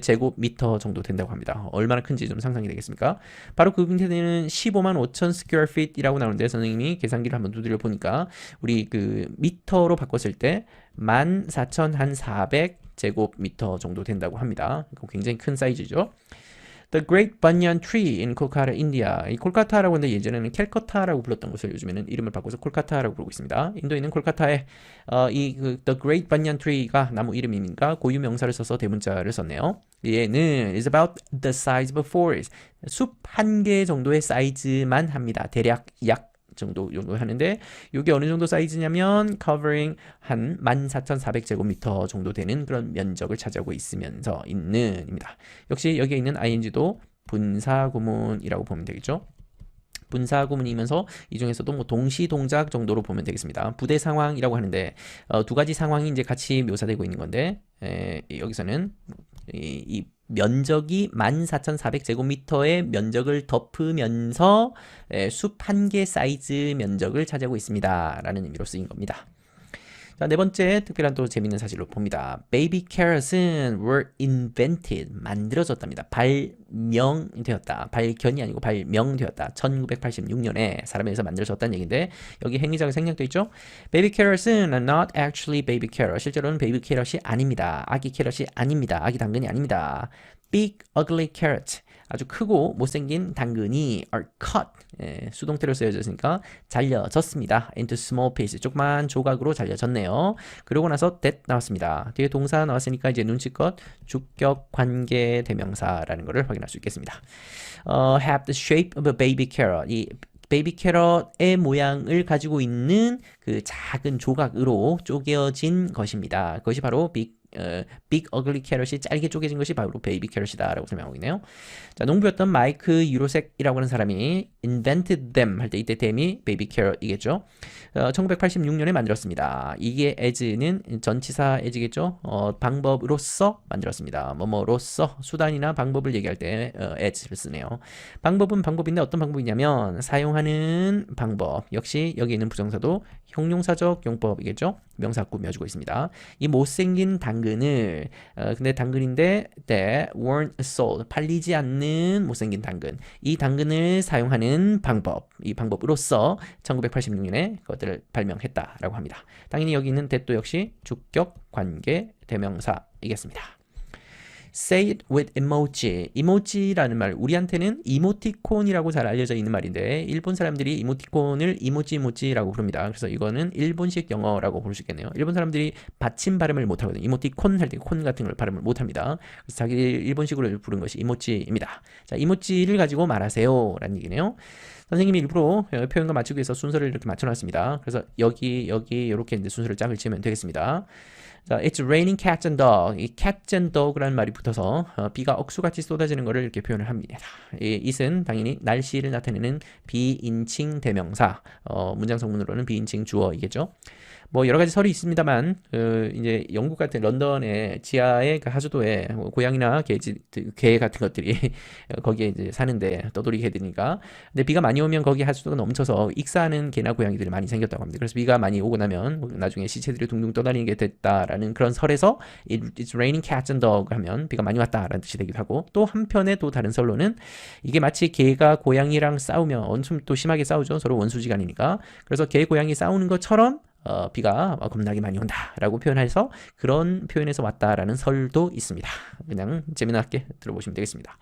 제곱미터 정도 된다고 합니다. 얼마나 큰지 좀 상상이 되겠습니까? 바로 그 밑에는 15만 5천 square feet이라고 나오는데 선생님이 계산기를 한번 두드려 보니까 우리 그 미터로 바꿨을 때 14,400 제곱미터 정도 된다고 합니다. 굉장히 큰 사이즈죠. The Great Banyan Tree in Kolkata, India. 이 콜카타라고 하는데 예전에는 캘커타라고 불렀던 것을 요즘에는 이름을 바꿔서 콜카타라고 부르고 있습니다. 인도에 있는 콜카타에 The Great Banyan Tree가 나무 이름이니까 고유 명사를 써서 대문자를 썼네요. 얘는 is about the size of a forest. 숲 한 개 정도의 사이즈만 합니다. 대략 약 정도 하는데 이게 어느 정도 사이즈냐면 covering 한 14,400제곱미터 정도 되는 그런 면적을 차지하고 있으면서 있는입니다. 역시 여기에 있는 ing도 분사구문이라고 보면 되겠죠. 분사구문이면서 이 중에서도 뭐 동시 동작 정도로 보면 되겠습니다. 부대 상황이라고 하는데 두 가지 상황이 이제 같이 묘사되고 있는 건데 여기서는 이 면적이 14,400제곱미터의 면적을 덮으면서 숲 한 개 사이즈 면적을 차지하고 있습니다. 라는 의미로 쓰인 겁니다. 자, 네 번째 특별한 또 재밌는 사실로 봅니다. Baby carrots은 were invented, 만들어졌답니다. 발명되었다. 발견이 아니고 발명되었다. 1986년에 사람에 의해서 만들어졌다는 얘기인데 여기 행위자가 생략되어 있죠. Baby carrots은 not actually baby carrot. 실제로는 베이비 캐럿이 아닙니다. 아기 캐럿이 아닙니다. 아기 당근이 아닙니다. Big ugly carrot. 아주 크고 못생긴 당근이 are cut. 수동태로 쓰여져 있으니까 잘려졌습니다. into small pieces. 조그만 조각으로 잘려졌네요. 그러고 나서 that 나왔습니다. 뒤에 동사 나왔으니까 이제 눈치껏 주격 관계 대명사라는 것을 확인할 수 있겠습니다. have the shape of a baby carrot. 이 베이비 캐럿의 모양을 가지고 있는 그 작은 조각으로 쪼개어진 것입니다. 그것이 바로 big ugly carrot이 짧게 쪼개진 것이 바로 베이비 캐럿이다 라고 설명하고 있네요. 자, 농부였던 마이크 유로색이라고 하는 사람이 invented them 할 때 이때 them이 베이비 캐럿이겠죠. 1986년에 만들었습니다. 이게 as는 전치사 as겠죠. 방법으로서 만들었습니다. 뭐뭐로서 수단이나 방법을 얘기할 때 as를 쓰네요. 방법은 방법인데 어떤 방법이냐면 사용하는 방법. 역시 여기 있는 부정사도 형용사적 용법이겠죠. 명사 꾸며주고 있습니다. 이 못생긴 당근을 근데 당근인데 that weren't sold 팔리지 않는 못생긴 당근 이 당근을 사용하는 방법 이 방법으로서 1986년에 그것들을 발명했다라고 합니다. 당연히 여기 있는 that도 역시 주격 관계 대명사이겠습니다. Say it with emoji. 이모지라는 말, 우리한테는 이모티콘이라고 잘 알려져 있는 말인데 일본 사람들이 이모티콘을 이모지라고 부릅니다. 그래서 이거는 일본식 영어라고 볼 수 있겠네요. 일본 사람들이 받침 발음을 못하거든요. 이모티콘 할 때 콘 같은 걸 발음을 못합니다. 그래서 자기 일본식으로 부른 것이 이모지입니다. 자, 이모지를 가지고 말하세요 라는 얘기네요. 선생님이 일부러 표현과 맞추기 위해서 순서를 이렇게 맞춰놨습니다. 그래서 여기 이렇게 이제 순서를 짝을 지으면 되겠습니다. 자, It's raining cats and dog. 이 cats and dog라는 말이 붙어서 비가 억수같이 쏟아지는 것을 이렇게 표현을 합니다. 이 it은 당연히 날씨를 나타내는 비인칭 대명사. 문장 성문으로는 비인칭 주어이겠죠. 뭐 여러 가지 설이 있습니다만 이제 영국 같은 런던의 지하의 그 하수도에 고양이나 개 같은 것들이 거기에 이제 사는데 떠돌이 개들이니까 근데 비가 많이 오면 거기 하수도가 넘쳐서 익사하는 개나 고양이들이 많이 생겼다고 합니다. 그래서 비가 많이 오고 나면 나중에 시체들이 둥둥 떠다니게 됐다라는 그런 설에서 It's raining cats and dog 하면 비가 많이 왔다라는 뜻이 되기도 하고 또 한편에 또 다른 설로는 이게 마치 개가 고양이랑 싸우면 엄청 또 심하게 싸우죠. 서로 원수지간이니까. 그래서 개 고양이 싸우는 것처럼 비가 겁나게 많이 온다라고 표현해서 그런 표현에서 왔다라는 설도 있습니다. 그냥 재미나게 들어보시면 되겠습니다.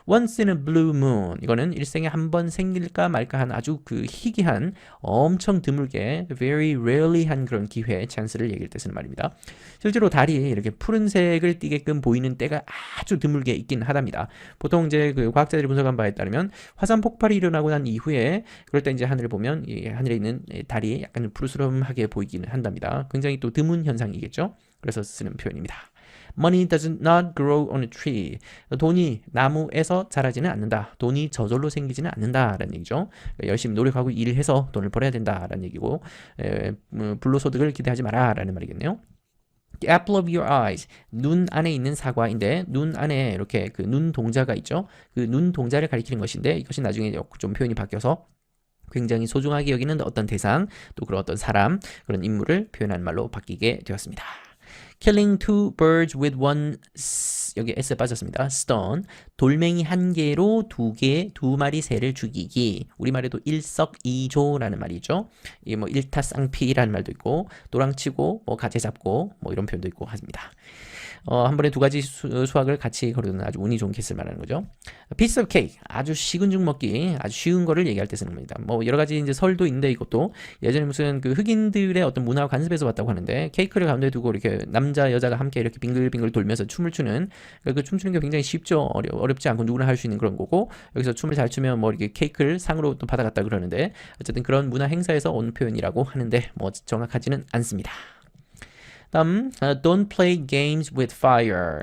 Once in a blue moon 이거는 일생에 한 번 생길까 말까 한 아주 그 희귀한 엄청 드물게 very rarely 한 그런 기회 찬스를 얘기할 때 쓰는 말입니다. 실제로 달이 이렇게 푸른색을 띠게끔 보이는 때가 아주 드물게 있긴 하답니다. 보통 이제 그 과학자들이 분석한 바에 따르면 화산 폭발이 일어나고 난 이후에 그럴 때 이제 하늘을 보면 이 하늘에 있는 달이 약간 푸르스름하게 보이기는 한답니다. 굉장히 또 드문 현상이겠죠. 그래서 쓰는 표현입니다. Money does not grow on a tree. 돈이 나무에서 자라지는 않는다. 돈이 저절로 생기지는 않는다라는 얘기죠. 열심히 노력하고 일을 해서 돈을 벌어야 된다라는 얘기고 불로소득을 기대하지 마라라는 말이겠네요. The apple of your eyes. 눈 안에 있는 사과인데 눈 안에 이렇게 그 눈 동자가 있죠. 그 눈 동자를 가리키는 것인데 이것이 나중에 좀 표현이 바뀌어서 굉장히 소중하게 여기는 어떤 대상 또 그런 어떤 사람 그런 인물을 표현하는 말로 바뀌게 되었습니다. Killing two birds with one 여기 S에 빠졌습니다. stone 돌멩이 한 개로 두 마리 새를 죽이기. 우리말에도 일석이조라는 말이죠. 이게 뭐 일타쌍피라는 말도 있고 도랑치고 뭐 가재 잡고 뭐 이런 표현도 있고 합니다. 한 번에 두 가지 수학을 같이 거르는 아주 운이 좋은 케이스를 말하는 거죠. piece of cake 아주 식은 죽 먹기 아주 쉬운 거를 얘기할 때 쓰는 겁니다. 뭐 여러 가지 이제 설도 있는데 이것도 예전에 무슨 그 흑인들의 어떤 문화 관습에서 왔다고 하는데 케이크를 가운데 두고 이렇게 남자 여자가 함께 이렇게 빙글빙글 돌면서 춤을 추는 그 춤추는 게 굉장히 쉽죠. 어렵지 않고 누구나 할 수 있는 그런 거고 여기서 춤을 잘 추면 뭐 이렇게 케이크를 상으로 또 받아갔다 그러는데 어쨌든 그런 문화 행사에서 온 표현이라고 하는데 뭐 정확하지는 않습니다. 다음 don't play games with fire.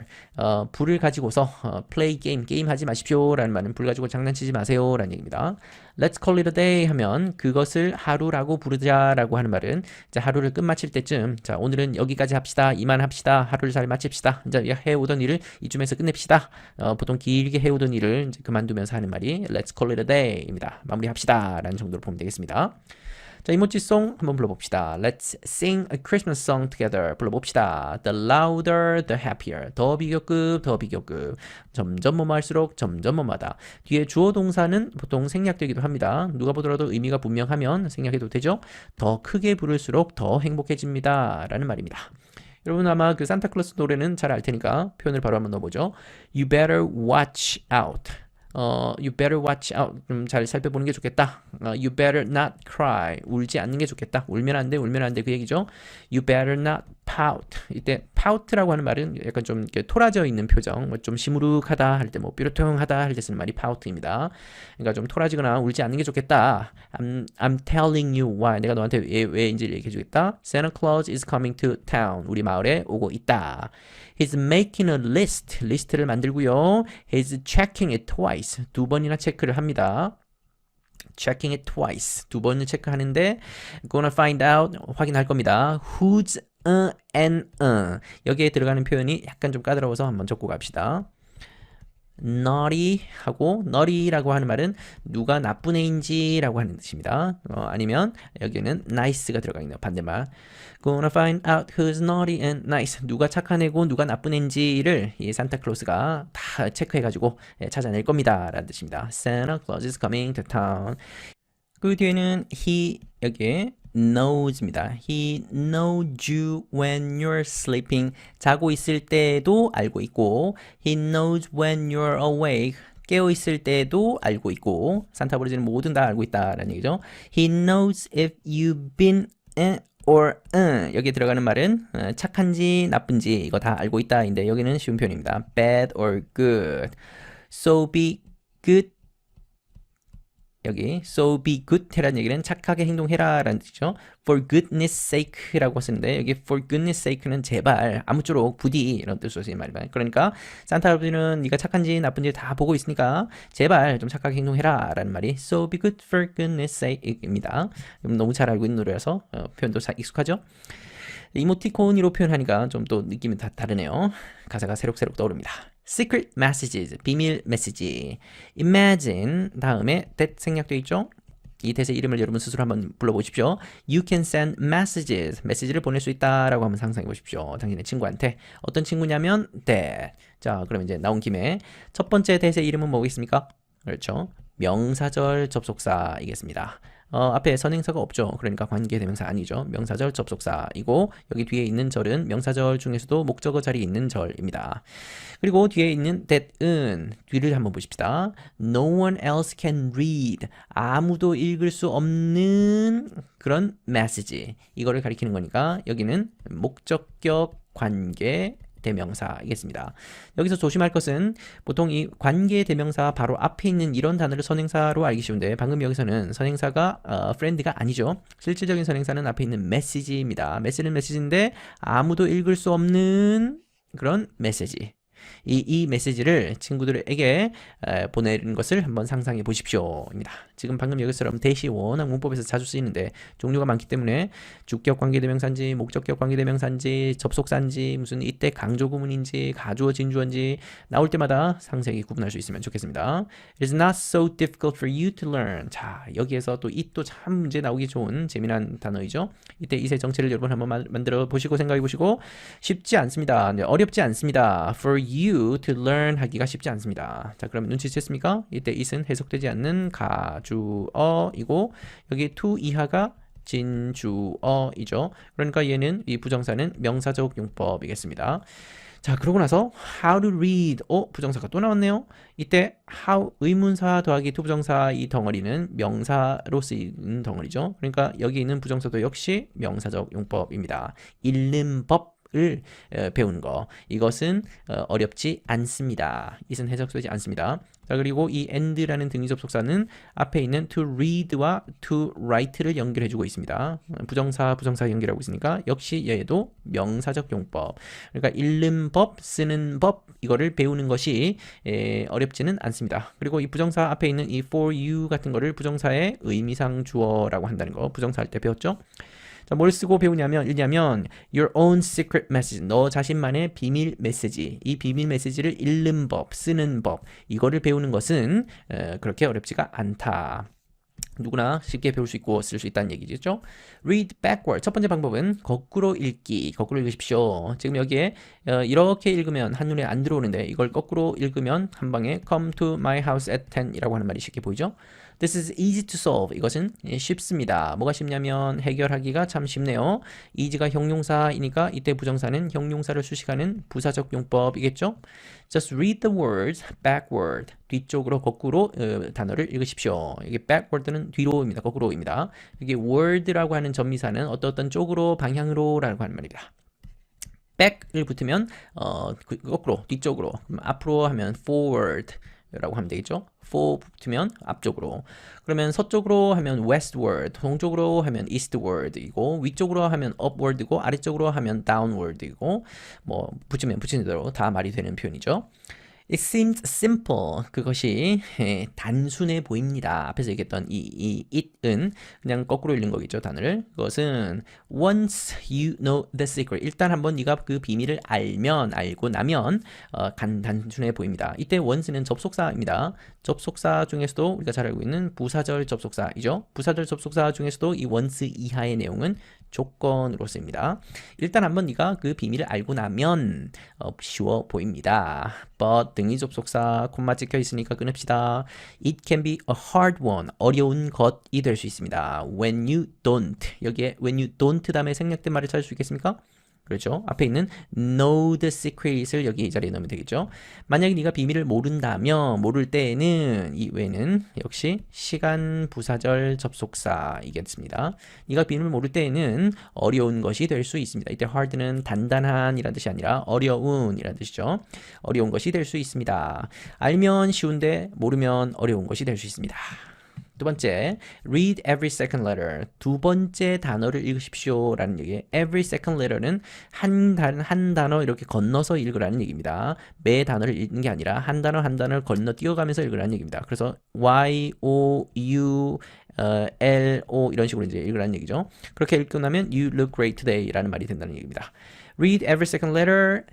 불을 가지고서 play 게임 하지 마십시오 라는 말은 불 가지고 장난치지 마세요 라는 얘기입니다. Let's call it a day 하면 그것을 하루라고 부르자라고 하는 말은 자, 하루를 끝마칠 때쯤 자, 오늘은 여기까지 합시다. 이만합시다. 하루를 잘 마칩시다. 이제 해오던 일을 이쯤에서 끝냅시다. 보통 길게 해오던 일을 이제 그만두면서 하는 말이 Let's call it a day입니다. 마무리합시다 라는 정도로 보면 되겠습니다. 자, 이모지송 한번 불러봅시다. Let's sing a Christmas song together. 불러봅시다. The louder, the happier. 더 비교급, 더 비교급. 점점 뭐할수록 점점 뭐마다. 뒤에 주어 동사는 보통 생략되기도 합니다. 누가 보더라도 의미가 분명하면 생략해도 되죠. 더 크게 부를수록 더 행복해집니다. 라는 말입니다. 여러분 아마 그 산타클로스 노래는 잘 알 테니까 표현을 바로 한번 넣어보죠. You better watch out. You better watch out. 좀 잘 살펴보는 게 좋겠다. You better not cry. 울지 않는 게 좋겠다. 울면 안 돼, 울면 안 돼. 그 얘기죠. You better not pout. 이때 pout라고 하는 말은 약간 좀 이렇게 토라져 있는 표정, 뭐 좀 시무룩하다 할 때, 뭐 삐뚤통하다 할 때 쓰는 말이 pout입니다. 그러니까 좀 토라지거나 울지 않는 게 좋겠다. I'm telling you why. 내가 너한테 왜인지를 얘기해 주겠다. Santa Claus is coming to town. 우리 마을에 오고 있다. He's making a list. 리스트를 만들고요. He's checking it twice. 두 번이나 체크를 합니다. Checking it twice. 두 번을 체크하는데 gonna find out. 확인할 겁니다. Who's and 여기에 들어가는 표현이 약간 좀 까다로워서 한번 적고 갑시다. naughty 하고 naughty라고 하는 말은 누가 나쁜 애인지라고 하는 뜻입니다. 아니면 여기는 nice가 들어가 있네요. 반대말. Gonna find out who's naughty and nice. 누가 착한 애고 누가 나쁜 애인지를 이 산타클로스가 다 체크해가지고 찾아낼 겁니다. 라는 뜻입니다. Santa Claus is coming to town. 그 뒤에는 he 여기에 knows입니다. He knows you when you're sleeping. 자고 있을 때도 알고 있고 He knows when you're awake. 깨어 있을 때도 알고 있고 산타 버려지는 모든 다 알고 있다라는 얘기죠. He knows if you've been or 여기에 들어가는 말은 착한지 나쁜지 이거 다 알고 있다인데 여기는 쉬운 표현입니다. Bad or good. So be good. 여기 so be good 해라는 얘기는 착하게 행동해라 라는 뜻이죠. For goodness sake 라고 쓰는데 여기 for goodness sake는 제발 아무쪼록 부디 이런 뜻으로 쓰는 말입니다. 그러니까 산타 할아버지는 네가 착한지 나쁜지 다 보고 있으니까 제발 좀 착하게 행동해라 라는 말이 so be good for goodness sake 입니다. 너무 잘 알고 있는 노래라서 표현도 익숙하죠. 이모티콘으로 표현하니까 좀 또 느낌이 다 다르네요. 가사가 새록새록 떠오릅니다. Secret messages, 비밀 메시지. Imagine 다음에 that 생략되어 있죠? 이 that의 이름을 여러분 스스로 한번 불러보십시오. You can send messages, 메시지를 보낼 수 있다라고 한번 상상해 보십시오. 당신의 친구한테. 어떤 친구냐면 that. 자, 그럼 이제 나온 김에 첫 번째 that의 이름은 뭐겠습니까? 그렇죠. 명사절 접속사이겠습니다. 앞에 선행사가 없죠. 그러니까 관계대명사 아니죠. 명사절 접속사이고 여기 뒤에 있는 절은 명사절 중에서도 목적어 자리에 있는 절입니다. 그리고 뒤에 있는 that은 뒤를 한번 보십시다. No one else can read. 아무도 읽을 수 없는 그런 message. 이거를 가리키는 거니까 여기는 목적격 관계 대명사이겠습니다. 여기서 조심할 것은 보통 이 관계 대명사 바로 앞에 있는 이런 단어를 선행사로 알기 쉬운데 방금 여기서는 선행사가 friend가 아니죠. 실질적인 선행사는 앞에 있는 message입니다. 메시지는 메시지인데 아무도 읽을 수 없는 그런 메시지. 이 메시지를 친구들에게 보내는 것을 한번 상상해 보십시오입니다. 지금 방금 여기처럼 that이 워낙 문법에서 자주 쓰이는데 종류가 많기 때문에 주격 관계대명사인지 목적격 관계대명사인지 접속사인지 무슨 이때 강조구문인지 가주어 진주어인지 나올 때마다 상세히 구분할 수 있으면 좋겠습니다. It is not so difficult for you to learn. 자, 여기에서 또 이 또 참 문제 나오기 좋은 재미난 단어이죠. 이때 이세 정체를 여러분 한번 만들어 보시고 생각해 보시고 쉽지 않습니다. 어렵지 않습니다. For you to learn 하기가 쉽지 않습니다. 자, 그럼 눈치챘습니까? 이때 it은 해석되지 않는 가주어이고 여기 to 이하가 진주어이죠. 그러니까 얘는 이 부정사는 명사적 용법이겠습니다. 자, 그러고 나서 how to read. 부정사가 또 나왔네요. 이때 how 의문사 더하기 to 부정사 이 덩어리는 명사로 쓰이는 덩어리죠. 그러니까 여기 있는 부정사도 역시 명사적 용법입니다. 읽는 법을 배우는 거. 이것은 어렵지 않습니다. 이것은 해석되지 않습니다. 자, 그리고 이 and라는 등위 접속사는 앞에 있는 to read와 to write를 연결해주고 있습니다. 부정사 연결하고 있으니까 역시 얘도 명사적 용법. 그러니까 읽는 법, 쓰는 법 이거를 배우는 것이 어렵지는 않습니다. 그리고 이 부정사 앞에 있는 이 for you 같은 거를 부정사의 의미상 주어라고 한다는 거 부정사 할 때 배웠죠? 자, 뭘 쓰고 읽냐면 your own secret message, 너 자신만의 비밀 메시지, 이 비밀 메시지를 읽는 법, 쓰는 법, 이거를 배우는 것은 그렇게 어렵지가 않다. 누구나 쉽게 배울 수 있고 쓸 수 있다는 얘기죠. Read backward. 첫 번째 방법은 거꾸로 읽기. 거꾸로 읽으십시오. 지금 여기에 이렇게 읽으면 한눈에 안 들어오는데 이걸 거꾸로 읽으면 한 방에 come to my house at 10 이라고 하는 말이 쉽게 보이죠. This is easy to solve. 이것은 쉽습니다. 뭐가 쉽냐면 해결하기가 참 쉽네요. easy가 형용사이니까 이때 부정사는 형용사를 수식하는 부사적 용법이겠죠? Just read the words backward. 뒤쪽으로 거꾸로 단어를 읽으십시오. 이게 backward는 뒤로입니다. 거꾸로입니다. 이게 word라고 하는 전미사는 어떤 쪽으로 방향으로라고 하는 말입니다. back을 붙으면 거꾸로 뒤쪽으로, 그럼 앞으로 하면 forward 라고 하면 되겠죠. for 붙으면 앞쪽으로, 그러면 서쪽으로 하면 westward, 동쪽으로 하면 eastward이고, 위쪽으로 하면 upward이고, 아래쪽으로 하면 downward이고, 뭐 붙이면 붙이는 대로 다 말이 되는 표현이죠. It seems simple. 그것이 단순해 보입니다. 앞에서 얘기했던 이 it은 그냥 거꾸로 읽는 거겠죠, 단어를. 그것은 once you know the secret. 일단 한번 네가 그 비밀을 알고 나면 단순해 보입니다. 이때 once는 접속사입니다. 접속사 중에서도 우리가 잘 알고 있는 부사절 접속사이죠. 부사절 접속사 중에서도 이 once 이하의 내용은 조건으로 쓰입니다. 일단 한번 네가 그 비밀을 알고 나면 쉬워 보입니다. But 등위 접속사 콤마 찍혀 있으니까 끊읍시다. It can be a hard one. 어려운 것이 될 수 있습니다. When you don't. 여기에 when you don't 다음에 생략된 말을 찾을 수 있겠습니까? 그렇죠. 앞에 있는 know the secret을 여기 이 자리에 넣으면 되겠죠. 만약에 네가 비밀을 모른다면, 모를 때에는 이 외에는 역시 시간 부사절 접속사이겠습니다. 네가 비밀을 모를 때에는 어려운 것이 될 수 있습니다. 이때 hard는 단단한 이란 뜻이 아니라 어려운 이란 뜻이죠. 어려운 것이 될 수 있습니다. 알면 쉬운데 모르면 어려운 것이 될 수 있습니다. 두 번째, read every second letter. 두 번째 단어를 읽으십시오 라는 얘기예요. every second letter는 한 단어 이렇게 건너서 읽으라는 얘기입니다. 매 단어를 읽는 게 아니라 한 단어를 건너뛰어가면서 읽으라는 얘기입니다. 그래서 Y, O, U, L, O 이런 식으로 이제 읽으라는 얘기죠. 그렇게 읽고 나면 you look great today 라는 말이 된다는 얘기입니다. Read every second letter.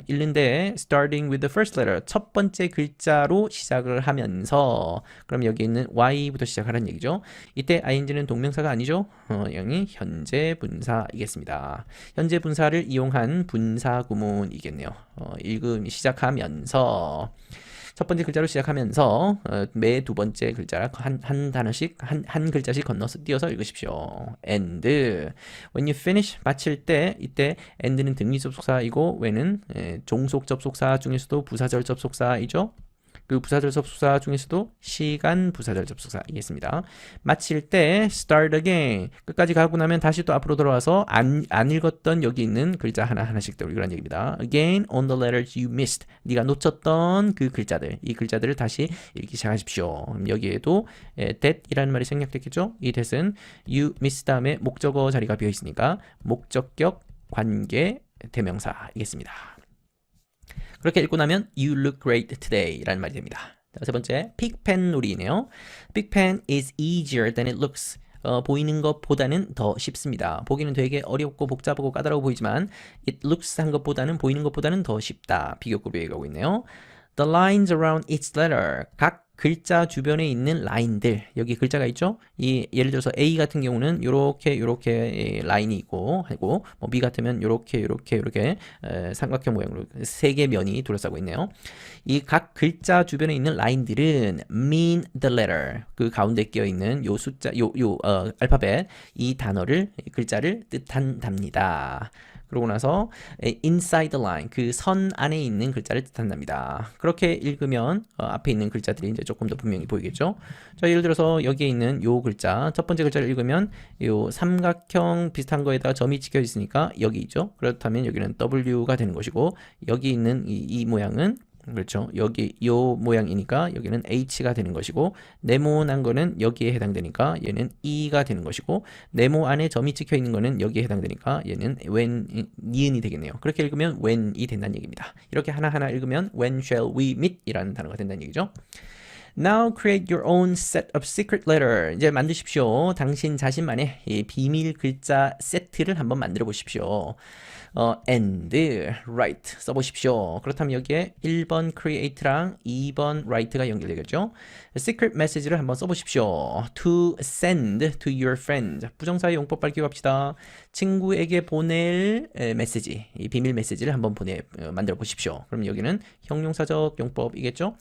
읽는데 starting with the first letter. 첫 번째 글자로 시작을 하면서, 그럼 여기 있는 Y부터 시작하라는 얘기죠. 이때 ing는 동명사가 아니죠. 여기 현재 분사이겠습니다. 현재 분사를 이용한 분사 구문이겠네요. 시작하면서 첫 번째 글자로 시작하면서 매 두 번째 글자 한 단어씩 한 글자씩 건너서 띄어서 읽으십시오. And when you finish 마칠 때 이때 and는 등위 접속사이고 when은 종속 접속사 중에서도 부사절 접속사이죠. 그 부사절 접속사 중에서도 시간 부사절 접속사이겠습니다. 마칠 때 start again. 끝까지 가고 나면 다시 또 앞으로 돌아와서 안 읽었던 여기 있는 글자 하나씩 또 읽으라는 얘기입니다. Again on the letters you missed. 네가 놓쳤던 그 글자들, 이 글자들을 다시 읽기 시작하십시오. 여기에도 that이라는 말이 생략됐겠죠? 이 that은 you miss 다음에 목적어 자리가 비어 있으니까 목적격 관계 대명사이겠습니다. 그렇게 읽고 나면 you look great today 라는 말이 됩니다. 세 번째, 픽펜 놀이네요. 픽펜 is easier than it looks. 보이는 것보다는 더 쉽습니다. 보기는 되게 어렵고 복잡하고 까다로워 보이지만 it looks 한 것보다는, 보이는 것보다는 더 쉽다. 비교급에 얘기하고 있네요. The lines around each letter. 각 글자 주변에 있는 라인들, 여기 글자가 있죠? 예를 들어서 A 같은 경우는 요렇게 라인이 있고, 하고 뭐 B 같으면 요렇게 삼각형 모양으로 세 개 면이 둘러싸고 있네요. 이 각 글자 주변에 있는 라인들은 mean the letter, 그 가운데 끼어 있는 요 숫자, 알파벳, 이 단어를, 글자를 뜻한답니다. 그러고 나서 inside the line, 그 선 안에 있는 글자를 뜻한답니다. 그렇게 읽으면 앞에 있는 글자들이 이제 조금 더 분명히 보이겠죠. 자, 예를 들어서 여기에 있는 요 글자, 첫 번째 글자를 읽으면 요 삼각형 비슷한 거에다가 점이 찍혀 있으니까 여기 있죠. 그렇다면 여기는 W가 되는 것이고, 여기 있는 이 모양은, 그렇죠, 여기 요 모양이니까 여기는 H가 되는 것이고, 네모난 거는 여기에 해당되니까 얘는 E가 되는 것이고, 네모 안에 점이 찍혀 있는 거는 여기에 해당되니까 얘는 니은이 되겠네요. 그렇게 읽으면 when이 된다는 얘기입니다. 이렇게 하나하나 읽으면 when shall we meet 이라는 단어가 된다는 얘기죠. Now create your own set of secret letter. 이제 만드십시오. 당신 자신만의 이 비밀 글자 세트를 한번 만들어 보십시오. and write 써보십시오. 그렇다면 여기에 1번 create랑 2번 write가 연결되겠죠. secret message를 한번 써보십시오. to send to your friend. 부정사의 용법 밝히고 합시다. 친구에게 보낼 메시지, 이 비밀 메시지를 한번 만들어 보십시오. 그럼 여기는 형용사적 용법이겠죠.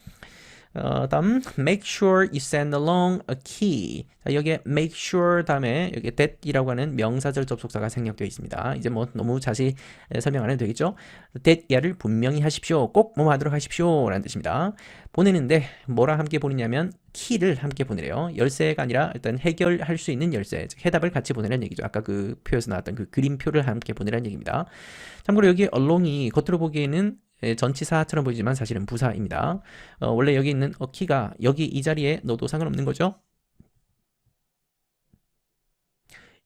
다음 make sure you send along a key. 자, 여기에 make sure 다음에 여기 that이라고 하는 명사절 접속사가 생략되어 있습니다. 이제 뭐 너무 자세히 설명 안 해도 되겠죠? that 야를 분명히 하십시오. 꼭 뭐 하도록 하십시오 라는 뜻입니다. 보내는데 뭐랑 함께 보내냐면 키를 함께 보내래요. 열쇠가 아니라 일단 해결할 수 있는 열쇠, 즉 해답을 같이 보내라는 얘기죠. 아까 그 표에서 나왔던 그 그림표를 함께 보내라는 얘기입니다. 참고로 여기 along이 겉으로 보기에는 전치사처럼 보이지만 사실은 부사입니다. 원래 여기 있는 키가 여기 이 자리에 넣어도 상관없는 거죠.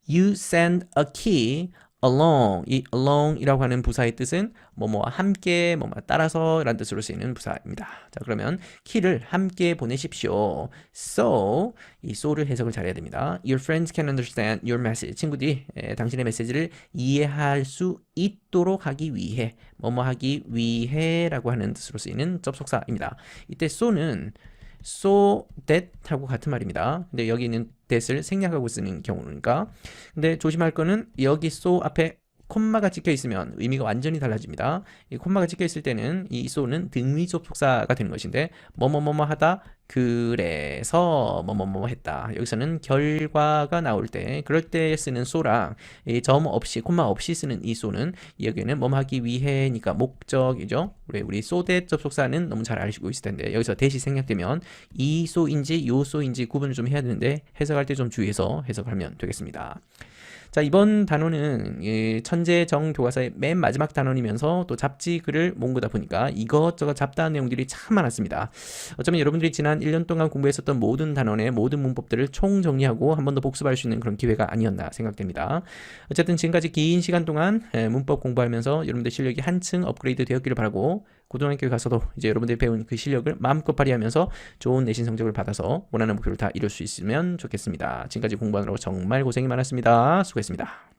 You send a key along. 이 along이라고 하는 부사의 뜻은 뭐뭐와 함께, 뭐뭐 따라서 라는 뜻으로 쓰이는 부사입니다. 자, 그러면 키를 함께 보내십시오. So, 이 so를 해석을 잘해야 됩니다. Your friends can understand your message. 친구들이 당신의 메시지를 이해할 수 있도록 하기 위해, 뭐뭐 하기 위해 라고 하는 뜻으로 쓰이는 접속사입니다. 이때 so는 so that 하고 같은 말입니다. 근데 여기 있는 that을 생략하고 쓰는 경우니까. 근데 조심할 거는 여기 so 앞에 콤마가 찍혀 있으면 의미가 완전히 달라집니다. 이 콤마가 찍혀 있을 때는 이 so는 등위 접속사가 되는 것인데 뭐뭐뭐뭐 하다 그래서 뭐뭐뭐 했다. 여기서는 결과가 나올 때 그럴 때 쓰는 so랑 이 점 없이 콤마 없이 쓰는 이 so는 여기는 뭐뭐 하기 위해니까 목적이죠. 우리 so that 접속사는 너무 잘 아시고 있을 텐데 여기서 that이 생략되면 이 so인지 요 so인지 구분을 좀 해야 되는데 해석할 때 좀 주의해서 해석하면 되겠습니다. 자, 이번 단원은 천재정 교과서의 맨 마지막 단원이면서 또 잡지 글을 모은 거다 보니까 이것저것 잡다한 내용들이 참 많았습니다. 어쩌면 여러분들이 지난 1년 동안 공부했었던 모든 단원의 모든 문법들을 총정리하고 한 번 더 복습할 수 있는 그런 기회가 아니었나 생각됩니다. 어쨌든 지금까지 긴 시간 동안 문법 공부하면서 여러분들 실력이 한층 업그레이드 되었기를 바라고 고등학교에 가서도 이제 여러분들이 배운 그 실력을 마음껏 발휘하면서 좋은 내신 성적을 받아서 원하는 목표를 다 이룰 수 있으면 좋겠습니다. 지금까지 공부하느라고 정말 고생이 많았습니다. 수고했습니다.